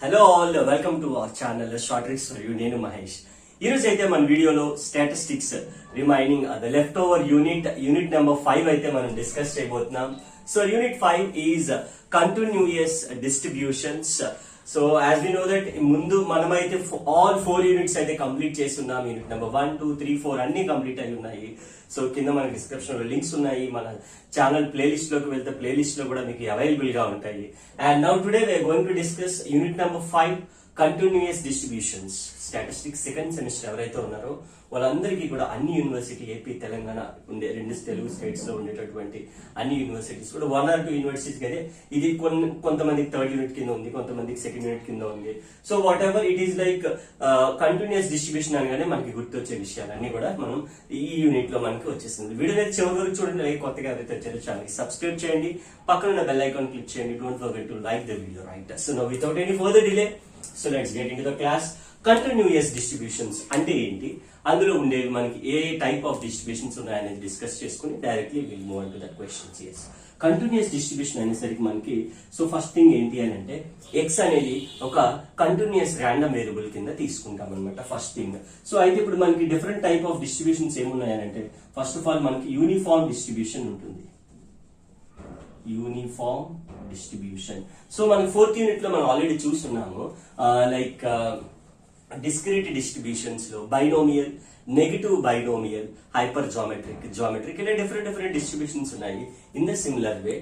Hello all, welcome to our channel short tricks for you. నేను మహేష్. ఈ రోజు అయితే మన వీడియోలో statistics remaining the left over unit number 5 అయితే మనం డిస్కస్ చేయబోతున్నాం. So unit 5 is continuous distributions. So as we know that ముందు మనమైతే ఆల్ 4 యూనిట్స్ అయితే కంప్లీట్ చేస్తున్నాం. యూనిట్ నెంబర్ 1, 2, 3, 4 అన్ని కంప్లీట్ అయి ఉన్నాయి. సో కింద మన డిస్క్రిప్షన్ లో లింక్స్ ఉన్నాయి. మన ఛానల్ ప్లేలిస్ట్ లోకి వెళ్తే ప్లేలిస్ట్ లో కూడా మీకు అవైలబుల్ గా ఉంటాయి. And now today we're going to discuss unit number 5 continuous distributions. Statistics second semester ఎవరైతే ఉన్నారో వాళ్ళందరికీ కూడా అన్ని యూనివర్సిటీ, ఏపీ, తెలంగాణ ఉండే 2 తెలుగు స్టేట్స్ లో ఉండేటటువంటి అన్ని యూనివర్సిటీస్ కూడా 1 or 2 యూనివర్సిటీస్ అయితే ఇది కొంతమందికి థర్డ్ యూనిట్ కింద ఉంది, కొంతమందికి సెకండ్ యూనిట్ కింద ఉంది. So what ever it is like continuous distribution అనగానే మనకి గుర్తొచ్చే విషయాలన్నీ కూడా మనం ఈ యూనిట్ లో మనకి వచ్చేసింది. వీడియో అయితే చివరి వరకు చూడండి. కొత్తగా ఎవరైతే వచ్చారో ఛానల్ సబ్స్క్రైబ్ చేయండి, పక్కన ఉన్న బెల్ ఐకాన్ క్లిక్ చేయండి. Don't forget to like the video, right? So now without any further delay, so let's get into the class. Continuous distributions అంటే ఏంటి, అందులో ఉండేవి మనకి ఏ టైప్ ఆఫ్ డిస్ట్రిబ్యూషన్స్ ఉన్నాయనేది డిస్కస్ చేసుకుని directly will move on to the questions. yes, continuous distribution అనేసరికి మనకి so first thing ఏంటి అని అంటే ఎక్స్ అనేది ఒక కంటిన్యూయస్ ర్యాండమ్ వేరియబుల్ కింద తీసుకుంటాం అనమాట. First thing. సో అయితే ఇప్పుడు మనకి డిఫరెంట్ టైప్ ఆఫ్ డిస్ట్రిబ్యూషన్స్ ఏమున్నాయనంటే ఫస్ట్ ఆఫ్ ఆల్ మనకి యూనిఫామ్ డిస్ట్రిబ్యూషన్ ఉంటుంది. Uniform distribution. సో మనం 4th యూనిట్ లో మనం ఆల్రెడీ చూస్తున్నాము. లైక్ డిస్క్రీట్ డిస్ట్రిబ్యూషన్స్ లో binomial, negative binomial, hypergeometric ఇలా డిఫరెంట్ డిస్ట్రిబ్యూషన్స్ ఉన్నాయి. ఇన్ ద సిమిలర్ వే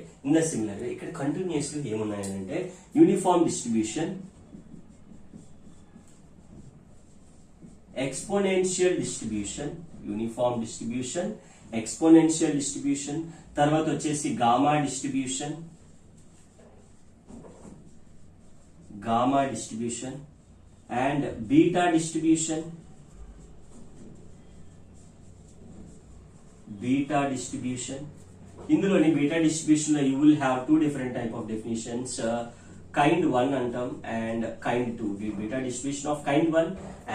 ఇక్కడ కంటిన్యూస్ లో ఏమున్నాయంటే uniform distribution, exponential distribution, uniform distribution, exponential distribution, తర్వాత వచ్చేసి gamma distribution, and beta distribution. ఇందులోని బీటా డిస్ట్రిబ్యూషన్ లో you will have 2 different type of definitions. kind 1 అంటాం and kind 2. Beta distribution of kind 1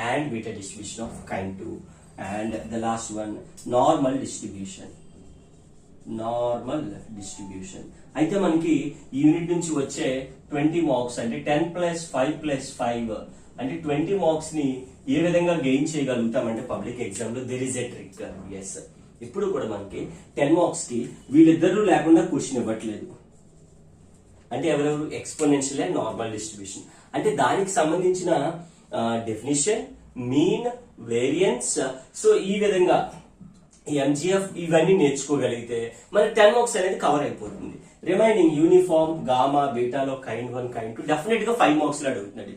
and beta distribution of kind 2. And the last one, normal distribution. అయితే మనకి ఈ unit నుంచి వచ్చే 20 marks అంటే 10 + 5 + 5 అంటే 20 మార్క్స్ ని ఏ విధంగా గెయిన్ చేయగలుగుతామంటే పబ్లిక్ ఎగ్జామ్ లో there is a trick. Yes, ఇప్పుడు కూడా మనకి 10 మార్క్స్ కి వీళ్ళిద్దరూ లేకుండా క్వశ్చన్ ఇవ్వట్లేదు. అంటే ఎవరెవరు? Exponential and normal distribution. అంటే దానికి సంబంధించిన డెఫినిషన్, మీన్, వేరియన్స్, సో ఈ విధంగా ఎంజిఎఫ్ ఇవన్నీ నేర్చుకోగలిగితే మన 10 మార్క్స్ అనేది కవర్ అయిపోతుంది. రిమైనింగ్ యూనిఫామ్, గామా, బీటాలో kind 1, kind 2 డెఫినెట్ గా 5 మార్క్స్ లో అడుగుతున్నాడు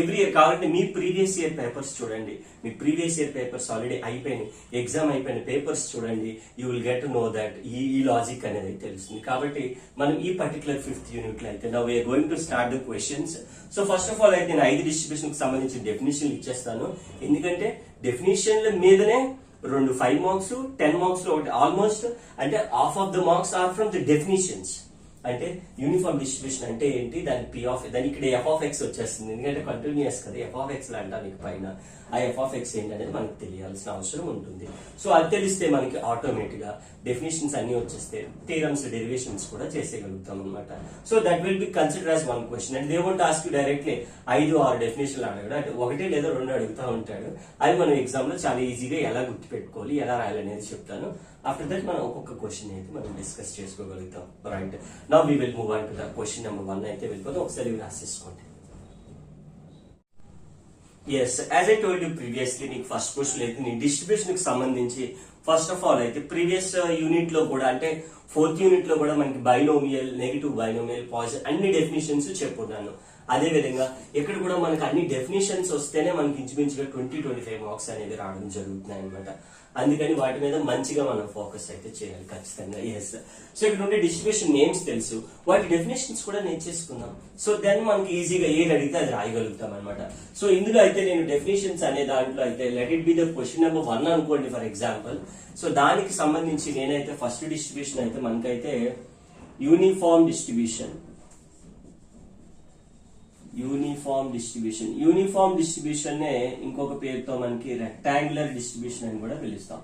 ఎవ్రీ ఇయర్. కాబట్టి మీ ప్రీవియస్ ఇయర్ పేపర్స్ చూడండి. మీ ప్రీవియస్ ఇయర్ పేపర్స్ ఆల్రెడీ అయిపోయినాయి, ఎగ్జామ్ అయిపోయిన పేపర్స్ చూడండి. You will get to know that ఈ లాజిక్ అనేది తెలుస్తుంది. కాబట్టి మనం ఈ పర్టికులర్ 5th యూనిట్ లో అయితే now we're going to start the questions. So first of all అయితే నేను 5 డిస్ట్రిబ్యూషన్ కి సంబంధించిన డెఫినేషన్ ఇచ్చేస్తాను. ఎందుకంటే డెఫినేషన్ల మీదనే 2 5 మార్క్స్, 10 మార్క్స్ లో ఒకటి ఆల్మోస్ట్ అంటే half of the marks are from the definitions. అంటే యూనిఫామ్ డిస్ట్రిబ్యూషన్ అంటే ఏంటి, దాని ఇక్కడ ఎఫ్ ఆఫ్ ఎక్స్ వచ్చేస్తుంది. ఎందుకంటే కంటిన్యూస్ కదా, ఎఫ్ ఆఫ్ ఎక్స్ అంటాను పైన. ఆ ఎఫ్ ఆఫ్ ఎక్స్ ఏంటి అనేది మనకు తెలియాల్సిన అవసరం ఉంటుంది. సో అది తెలిస్తే మనకి ఆటోమేటిక్ గా డెఫినేషన్స్ అన్ని వచ్చేస్తే థీరమ్స్, డెరివేషన్స్ కూడా చేసేయగలుగుతాం అనమాట. So that will be consider as 1 question. And they won't ask you directly 5 or 6 డెఫినేషన్లు అడగడు. అంటే 1 లేదా 2 అడుగుతా ఉంటాడు. అది మనం ఎగ్జామ్ లో చాలా ఈజీగా ఎలా గుర్తుపెట్టుకోవాలి, ఎలా రాయాలనేది చెప్తాను. ఆఫ్టర్ దట్ మనం ఒక్కొక్క క్వశ్చన్ అయితే మనం డిస్కస్ చేసుకోగలుగుతాం. Right, now we will move on to the question number 1 అయితే వెళ్ళిపోతాం. ఒకసారి రాసేసుకోండి. Yes, as I told you previously, నీకు ఫస్ట్ క్వశ్చన్ అయితే నీ డిస్ట్రిబ్యూషన్ కి సంబంధించి ఫస్ట్ ఆఫ్ ఆల్ అయితే ప్రీవియస్ యూనిట్ లో కూడా అంటే 4th యూనిట్ లో కూడా మనకి బైనోమియల్, నెగిటివ్ బైనోమియల్, పాజిటివ్ అన్ని డెఫినేషన్స్ చెప్పుకున్నాను. అదే విధంగా ఇక్కడ కూడా మనకి అన్ని డెఫినేషన్స్ వస్తేనే మనకి ఇంచుమించుగా 20-25 మార్క్స్ అనేది రావడం జరుగుతున్నాయి అనమాట. అందుకని వాటి మీద మంచిగా మనం ఫోకస్ అయితే చేయాలి ఖచ్చితంగా. ఎస్, సో ఇక్కడ ఉండే డిస్ట్రిబ్యూషన్ నేమ్స్ తెలుసు, వాటి డెఫినేషన్స్ కూడా నేర్చేసుకుందాం. సో దెన్ మనకి ఈజీగా ఏది అడిగితే అది రాయగలుగుతాం అనమాట. సో ఇందులో అయితే నేను డెఫినేషన్స్ అనే దాంట్లో అయితే let it be the question number 1 అనుకోండి ఫర్ ఎగ్జాంపుల్. సో దానికి సంబంధించి నేనైతే ఫస్ట్ డిస్ట్రిబ్యూషన్ అయితే మనకైతే యూనిఫామ్ డిస్ట్రిబ్యూషన్ నే ఇంకొక పేరుతో మనకి రెక్టాంగులర్ డిస్ట్రిబ్యూషన్ అని కూడా పిలుస్తాం.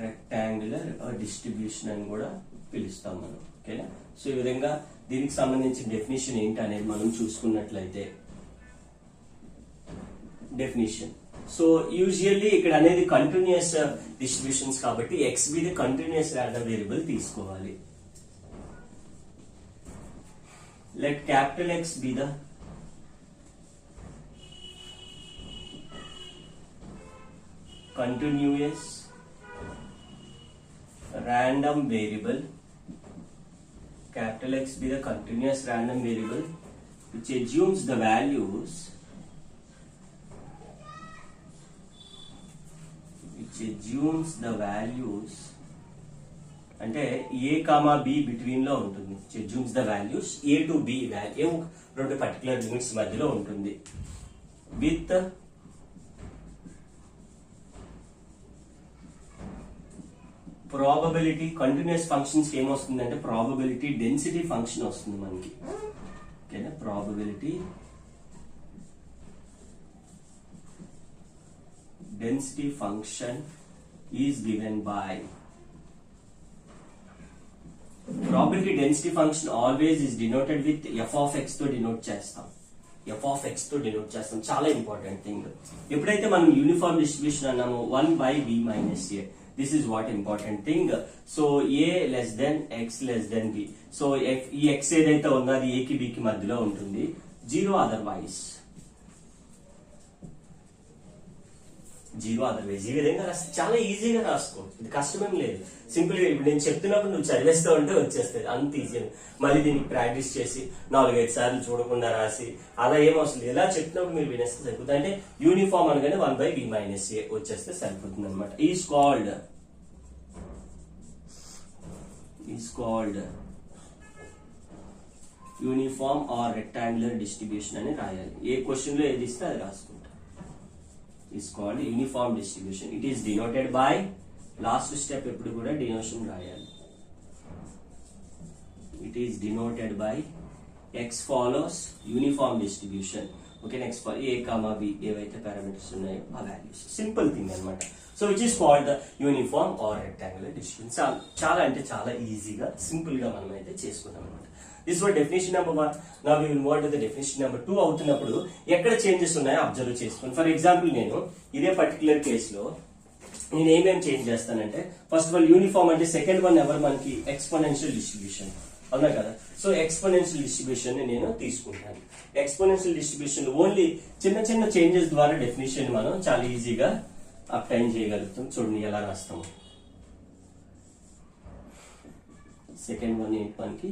రెక్టాంగులర్ డిస్ట్రిబ్యూషన్ అని కూడా పిలుస్తాం మనం. ఓకేనా? సో ఈ విధంగా దీనికి సంబంధించిన డెఫినేషన్ ఏంటి అనేది మనం చూసుకున్నట్లయితే డెఫినేషన్. సో యూజువల్లీ ఇక్కడ అనేది కంటిన్యూస్ డిస్ట్రిబ్యూషన్స్ కాబట్టి X be the continuous random variable తీసుకోవాలి. Let capital X be the continuous random variable, capital X be the continuous random variable which assumes the values అంటే a comma b between లో ఉంటుంది. which assumes the values a to b value రెండు particular limits మధ్యలో ఉంటుంది with probability. Continuous functions ఏమొస్తుందంటే probability density function వస్తుంది మనకి. ఓకేనా, probability density function is given by probability density function always is denoted with F of X తో denote చేస్తాం. F of X తో డినోట్ చేస్తాం. చాలా ఇంపార్టెంట్ థింగ్. ఎప్పుడైతే మనం యూనిఫామ్ డిస్ట్రిబ్యూషన్ అన్నామో 1/b - a, this is what important thing. So a less than x less than b. So ఈ x ఏదైతే ఉందో అది a కి b కి మధ్యలో ఉంటుంది. 0 otherwise. ఈ విధంగా రాస్తే చాలా ఈజీగా రాసుకోవచ్చు. ఇది కష్టమేం లేదు. సింపుల్ గా ఇప్పుడు నేను చెప్తున్నప్పుడు నువ్వు చదివేస్తూ ఉంటే వచ్చేస్తుంది. అంత ఈజీ. మళ్ళీ దీనికి ప్రాక్టీస్ చేసి 4-5 సార్లు చూడకుండా రాసి అలా ఏమవుతుంది. ఎలా చెప్తున్నప్పుడు మీరు వినేస్తే సరిపోతుంది. అంటే యూనిఫామ్ అనగానే 1/b - a వచ్చేస్తే సరిపోతుంది అనమాట. Is called uniform or rectangular distribution అని రాయాలి. ఏ క్వశ్చన్ లో ఏది ఇస్తే అది రాసుకుంటాం. is called uniform distribution. It is denoted by last step ఎప్పుడు కూడా డినోషన్ రాయాలి. It is denoted by x follows uniform distribution. Okay, next for a comma b ఏవైతే పారామీటర్స్ ఉన్నాయో ఆ వాల్యూస్. సింపుల్ థింగ్ అన్నమాట. So which is called the uniform or rectangular distribution. చాలా అంటే చాలా ఈజీగా సింపుల్ గా మనం అయితే చేసుకున్నాం అనమాట. This was definition number 1. Now we will move on to the definition number 2. అవుతున్నప్పుడు ఎక్కడ చేంజెస్ ఉన్నాయో అబ్జర్వ్ చేసుకోండి. ఫర్ ఎగ్జాంపుల్ నేను ఇదే పర్టికులర్ కేసులో నేను ఏమేమి చేంజ్ చేస్తానంటే ఫస్ట్ ఆఫ్ ఆల్ యూనిఫామ్ అంటే సెకండ్ వన్ ఎవరు మనకి ఎక్స్పోనెన్షియల్ డిస్ట్రిబ్యూషన్ అవునా కదా. సో ఎక్స్పోనెన్షియల్ డిస్ట్రిబ్యూషన్ నేను తీసుకుంటాను. ఎక్స్పోనెన్షియల్ డిస్ట్రిబ్యూషన్ ఓన్లీ చిన్న చిన్న చేంజెస్ ద్వారా డెఫినేషన్ మనం చాలా ఈజీగా అప్టైన్ చేయగలుగుతాం. చూడండి ఎలా రాస్తాము. సెకండ్ వన్ ఏంటి మనకి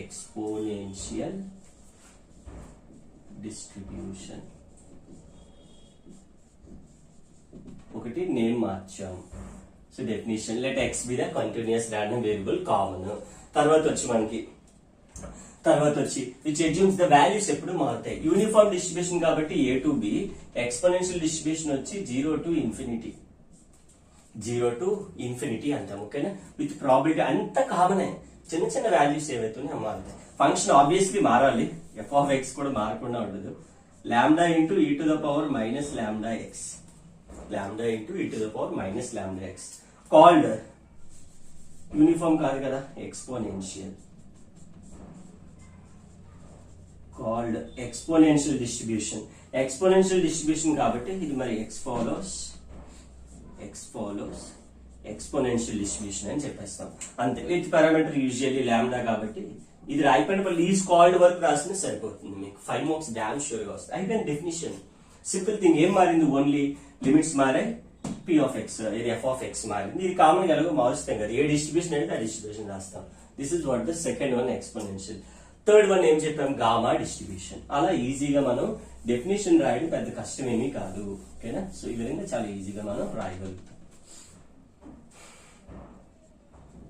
exponential distribution. ఒకటి నేమ్ మార్చాం. So definition let x be the continuous random variable common. తర్వాత వచ్చి విచ్ అజ్యూమ్స్ ద వాల్యూస్ ఎప్పుడు మారుతాయి. యూనిఫామ్ డిస్ట్రిబ్యూషన్ కాబట్టి a to b. Exponential distribution వచ్చి 0 to infinity అంటాం. ఓకేనా, విత్ ప్రాబిలిటీ అంత కామనే. చిన్న చిన్న వాల్యూస్ ఏవైతే మారుతాయి. ఫంక్షన్ ఆబ్వియస్లీ మారాలి. ఎఫ్ ఆఫ్ ఎక్స్ కూడా మారకుండా ఉండదు. Lambda into e to the power minus lambda x. Lambda into e to the power minus lambda x. Called uniform కాదు కదా, exponential. Called exponential distribution. Exponential distribution కాబట్టి ఇది మరి x follows exponential distribution అని చెప్పేస్తాం అంతే. విత్ పారామీటర్ యూజువల్లీ లాంబ్డా కాబట్టి ఇది రాయిపోయిన ఈజ్ కాల్డ్ వరకు రాసినా సరిపోతుంది. మీకు 5 మార్క్స్ డామ్ షూర్ గా వస్తాయి. అయిపోయిన డెఫినేషన్ సింపుల్ థింగ్. ఏం మారింది? ఓన్లీ లిమిట్స్ మారాయి. p of x ఇది f of x మారింది. ఇది కామన్ గా మారుస్తాం కదా. ఏ డిస్ట్రిబ్యూషన్ అంటే ఆ డిస్ట్రిబ్యూషన్ రాస్తాం. This is what the second one exponential. Third one ఏం చెప్పాం? Gamma distribution. అలా ఈజీగా మనం డెఫినేషన్ రాయడం పెద్ద కష్టం ఏమీ కాదు. ఓకేనా, సో ఈ విధంగా చాలా ఈజీగా మనం రాయగలుగుతాం.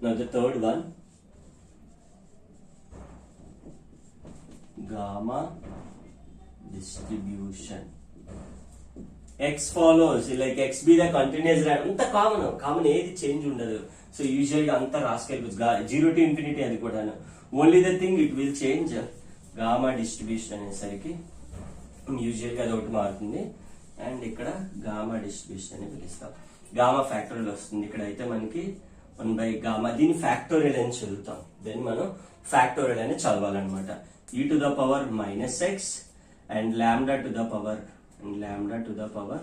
Now the third one, gamma distribution. X follows like x be the continuous అంత కామన్ ఏది చేంజ్ ఉండదు. సో యూజువల్ గా అంతా రాసుకెళ్ళచ్చు. 0 to infinity అది కూడా. Only the thing it will change. Gamma distribution అనేసరికి యూజువల్ గా అది ఒకటి మారుతుంది. అండ్ ఇక్కడ గామా డిస్ట్రిబ్యూషన్ అని పిలుస్తాం. గామా ఫ్యాక్టరియల్ వస్తుంది. ఇక్కడ అయితే మనకి 1 by gamma. దీని ఫ్యాక్టోరియల్ అని చదువుతాం, దీన్ని మనం ఫ్యాక్టోరియల్ అని చదవాలన్నమాట. e to the power minus x and lambda to the power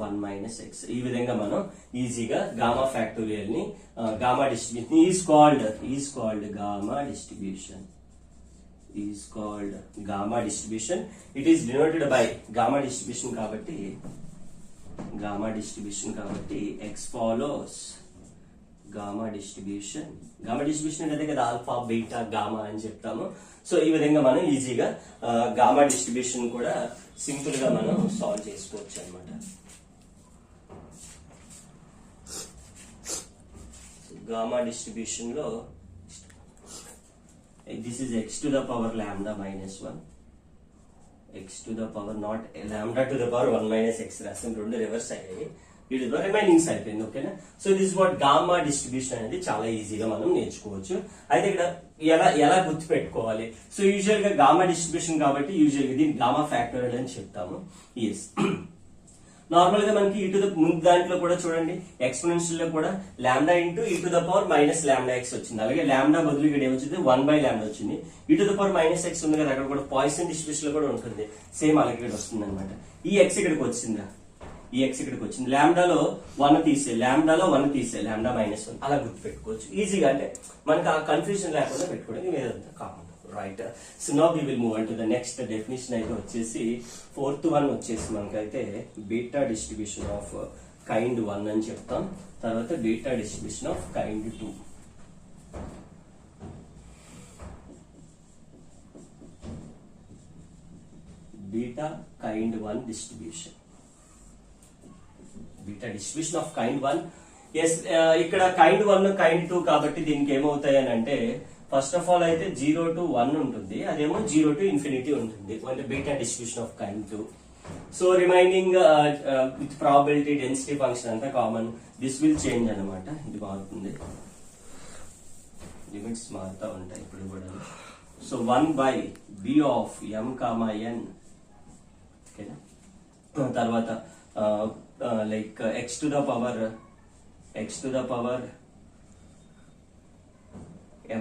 1 minus x. ఈ విధంగా మనం ఈజీగా గామా ఫ్యాక్టోరియల్ ని gamma distribution is called gamma distribution. is called gamma distribution. It is denoted by gamma distribution కాబట్టి x follows gamma distribution. gamma distribution అంటే కదా alpha beta gamma అని చెప్తాము. సో ఈ విధంగా మనం ఈజీగా గామా డిస్ట్రిబ్యూషన్ కూడా సింపుల్ గా మనం సాల్వ్ చేసుకోవచ్చు అన్నమాట. గామా డిస్ట్రిబ్యూషన్ లో this is x to the power lambda minus 1, x to the power not lambda to the power 1 minus x రాసాం, రెండు రివర్స్ అయ్యాయి, వీటి ద్వారా రిమైనింగ్స్ అయిపోయింది. ఓకేనా. So this what gamma distribution అనేది చాలా ఈజీగా మనం నేర్చుకోవచ్చు. అయితే ఇక్కడ ఎలా గుర్తు పెట్టుకోవాలి? సో యూజువల్ గా గామా డిస్ట్రిబ్యూషన్ కాబట్టి యూజువల్ గా దీన్ని గామా ఫ్యాక్టోరియల్ అని చెప్తాము. ఎస్, నార్మల్ గా మనకి ఇటు ముందు దాంట్లో కూడా చూడండి, ఎక్స్పోనెన్షియల్ లో కూడా lambda into e to the power minus lambda X వచ్చింది. అలాగే లాంబ్డా బదులు ఇక్కడ ఏమొచ్చింది 1 by లాంబ్డా వచ్చింది. e to the power minus X ఉంది కదా, అక్కడ కూడా పాయిసన్ డిస్ట్రిబ్యూషన్ లో కూడా ఉంటుంది, సేమ్ అలాగే ఇక్కడ వస్తుంది అనమాట. ఈ ఎక్స్ ఇక్కడికి వచ్చిందా, ఈ ఎక్స్ ఇక్కడికి వచ్చింది, లాంబ్డాలో 1 తీసే లాంబ్డా మైనస్ 1 అలా గుర్తు పెట్టుకోవచ్చు ఈజీగా. అంటే మనకి ఆ కన్ఫ్యూజన్ లేకుండా పెట్టుకోవడానికి వేదంతా common. Right. So now we will move on to the next definition. అయితే వచ్చేసి ఫోర్త్ వన్ వచ్చేసి మనకైతే బీటా డిస్ట్రిబ్యూషన్ ఆఫ్ కైండ్ 1 అని చెప్తాం. తర్వాత beta distribution of kind 2. Beta kind 1 distribution, beta distribution of kind 1. Yes, ఇక్కడ కైండ్ 1 కైండ్ 2 కాబట్టి దీనికి ఏమవుతాయి అని అంటే, ఫస్ట్ ఆఫ్ ఆల్ అయితే 0 to 1 ఉంటుంది, అదేమో 0 to infinity ఉంటుంది, అంటే beta distribution of kind 2. So remaining with probability density function అంతా కామన్, దిస్ విల్ చేంజ్ అనమాట, ఇది మారుతుంది, లిమిట్స్ మారుతూ ఉంటాయి ఇప్పుడు కూడా. So 1 by b of m, n. ఓకేనా. తర్వాత like x to the power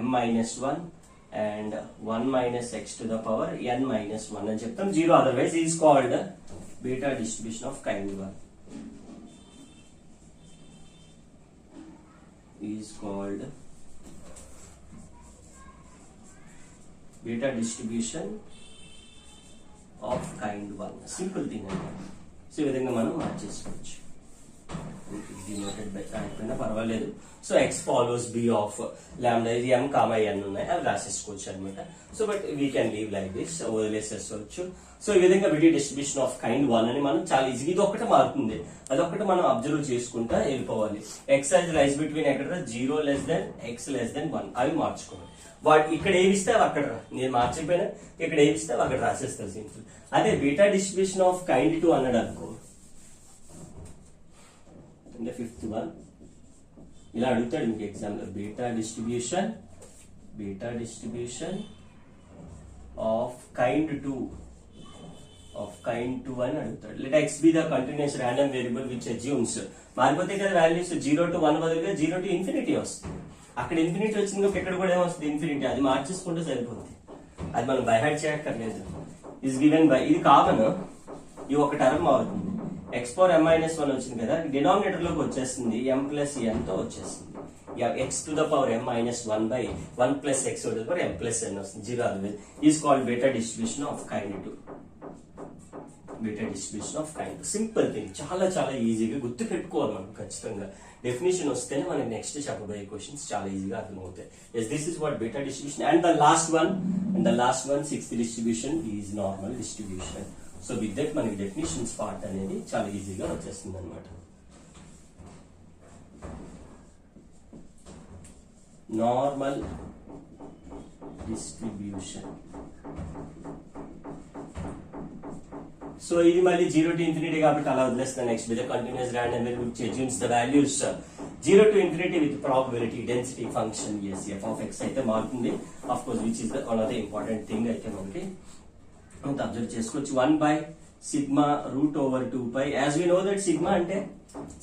m minus 1 and 1 minus x to the power n minus 1 అని చెప్తాం. 0 otherwise is called beta distribution of kind 1, is called beta distribution of kind 1. Simple thing అన్నమాట. So ఈ విధంగా మనం మార్చేసుకోవచ్చు, అయిపోయినా పర్వాలేదు. So X follows B of lambda, ఇది m, n ఉన్నాయి, అవి రాసేసుకోవచ్చు అనమాట. So but we can leave like this, వదిలేసేసుకోవచ్చు. సో ఈ విధంగా బిటీ డిస్ట్రిబ్యూషన్ ఆఫ్ కైండ్ 1 అని మనం చాలా ఈజీగా, ఇది ఒక్కటే మారుతుంది, అదొక్కటి మనం అబ్జర్వ్ చేసుకుంటా వెళ్ళిపోవాలి. ఎక్స్ యాజ్ రైస్ బిట్వీన్ ఎక్కడ 0 less than x less than 1 అవి మార్చుకోవాలి. వాటి ఇక్కడ ఏమిస్తే అవి అక్కడ నేను మార్చిపోయినా, ఇక్కడ ఏమిస్తే అవి అక్కడ రాసేస్తాను సింపుల్. అదే బీటా డిస్ట్రిబ్యూషన్ ఆఫ్ కైండ్ 2 అన్నాడు అనుకో, ఇంకా ఫిఫ్త్ వన్ ఇలా అడుగుతాడు మీకు ఎగ్జామ్ లో, బీటా డిస్ట్రిబ్యూషన్ ఆఫ్ కైండ్ 2 అని అడుగుతాడు. Let x be the continuous random variable which assumes, మారిపోతే కదా వాల్యూస్ 0 to 1 బదులుగా 0 to infinity వస్తుంది. అక్కడ ఇన్ఫినిటీ వచ్చింది, ఇక్కడ కూడా ఏమొస్తుంది ఇన్ఫినిటీ, అది మార్చేసుకుంటే సరిపోతుంది, అది మనం బై హార్ట్ చేయక్కర్లేదు. ఇస్ గివెన్ బై, ఇది కామన్, ఈ ఒక టర్మ్ అవుతుంది, x power m minus 1 వచ్చింది కదా, డినామినేటర్ లోకి వచ్చేస్తుంది m plus n తో వచ్చేస్తుంది. x to the power m minus 1 by 1 plus x to the power m plus n వస్తుంది. 0 otherwise is called beta distribution of kind 2. Beta distribution of kind. Simple thing, చాలా చాలా ఈజీగా గుర్తు పెట్టుకోవాలి మనం ఖచ్చితంగా. డెఫినేషన్ వస్తేనే మనకి నెక్స్ట్ చెప్పబోయే క్వశ్చన్స్ చాలా ఈజీగా అర్థమవుతాయి. Yes, this is what beta distribution. And the last one sixth distribution is normal distribution. So with that మనకి డెఫినేషన్స్ పార్ట్ అనేది చాలా ఈజీగా వచ్చేస్తుంది అనమాట. Normal distribution. సో ఇది మళ్ళీ 0 to infinity కాబట్టి అలా వదిలేస్తాను. Next with continuous random variable which assumes the values 0 to infinity with probability density function. yes, f of x అయితే మారుతుంది, of course, which is the one of the important thing అయితే మనకి observe చేసుకోవచ్చు. 1 by sigma root over 2 pi. as we know that sigma అంటే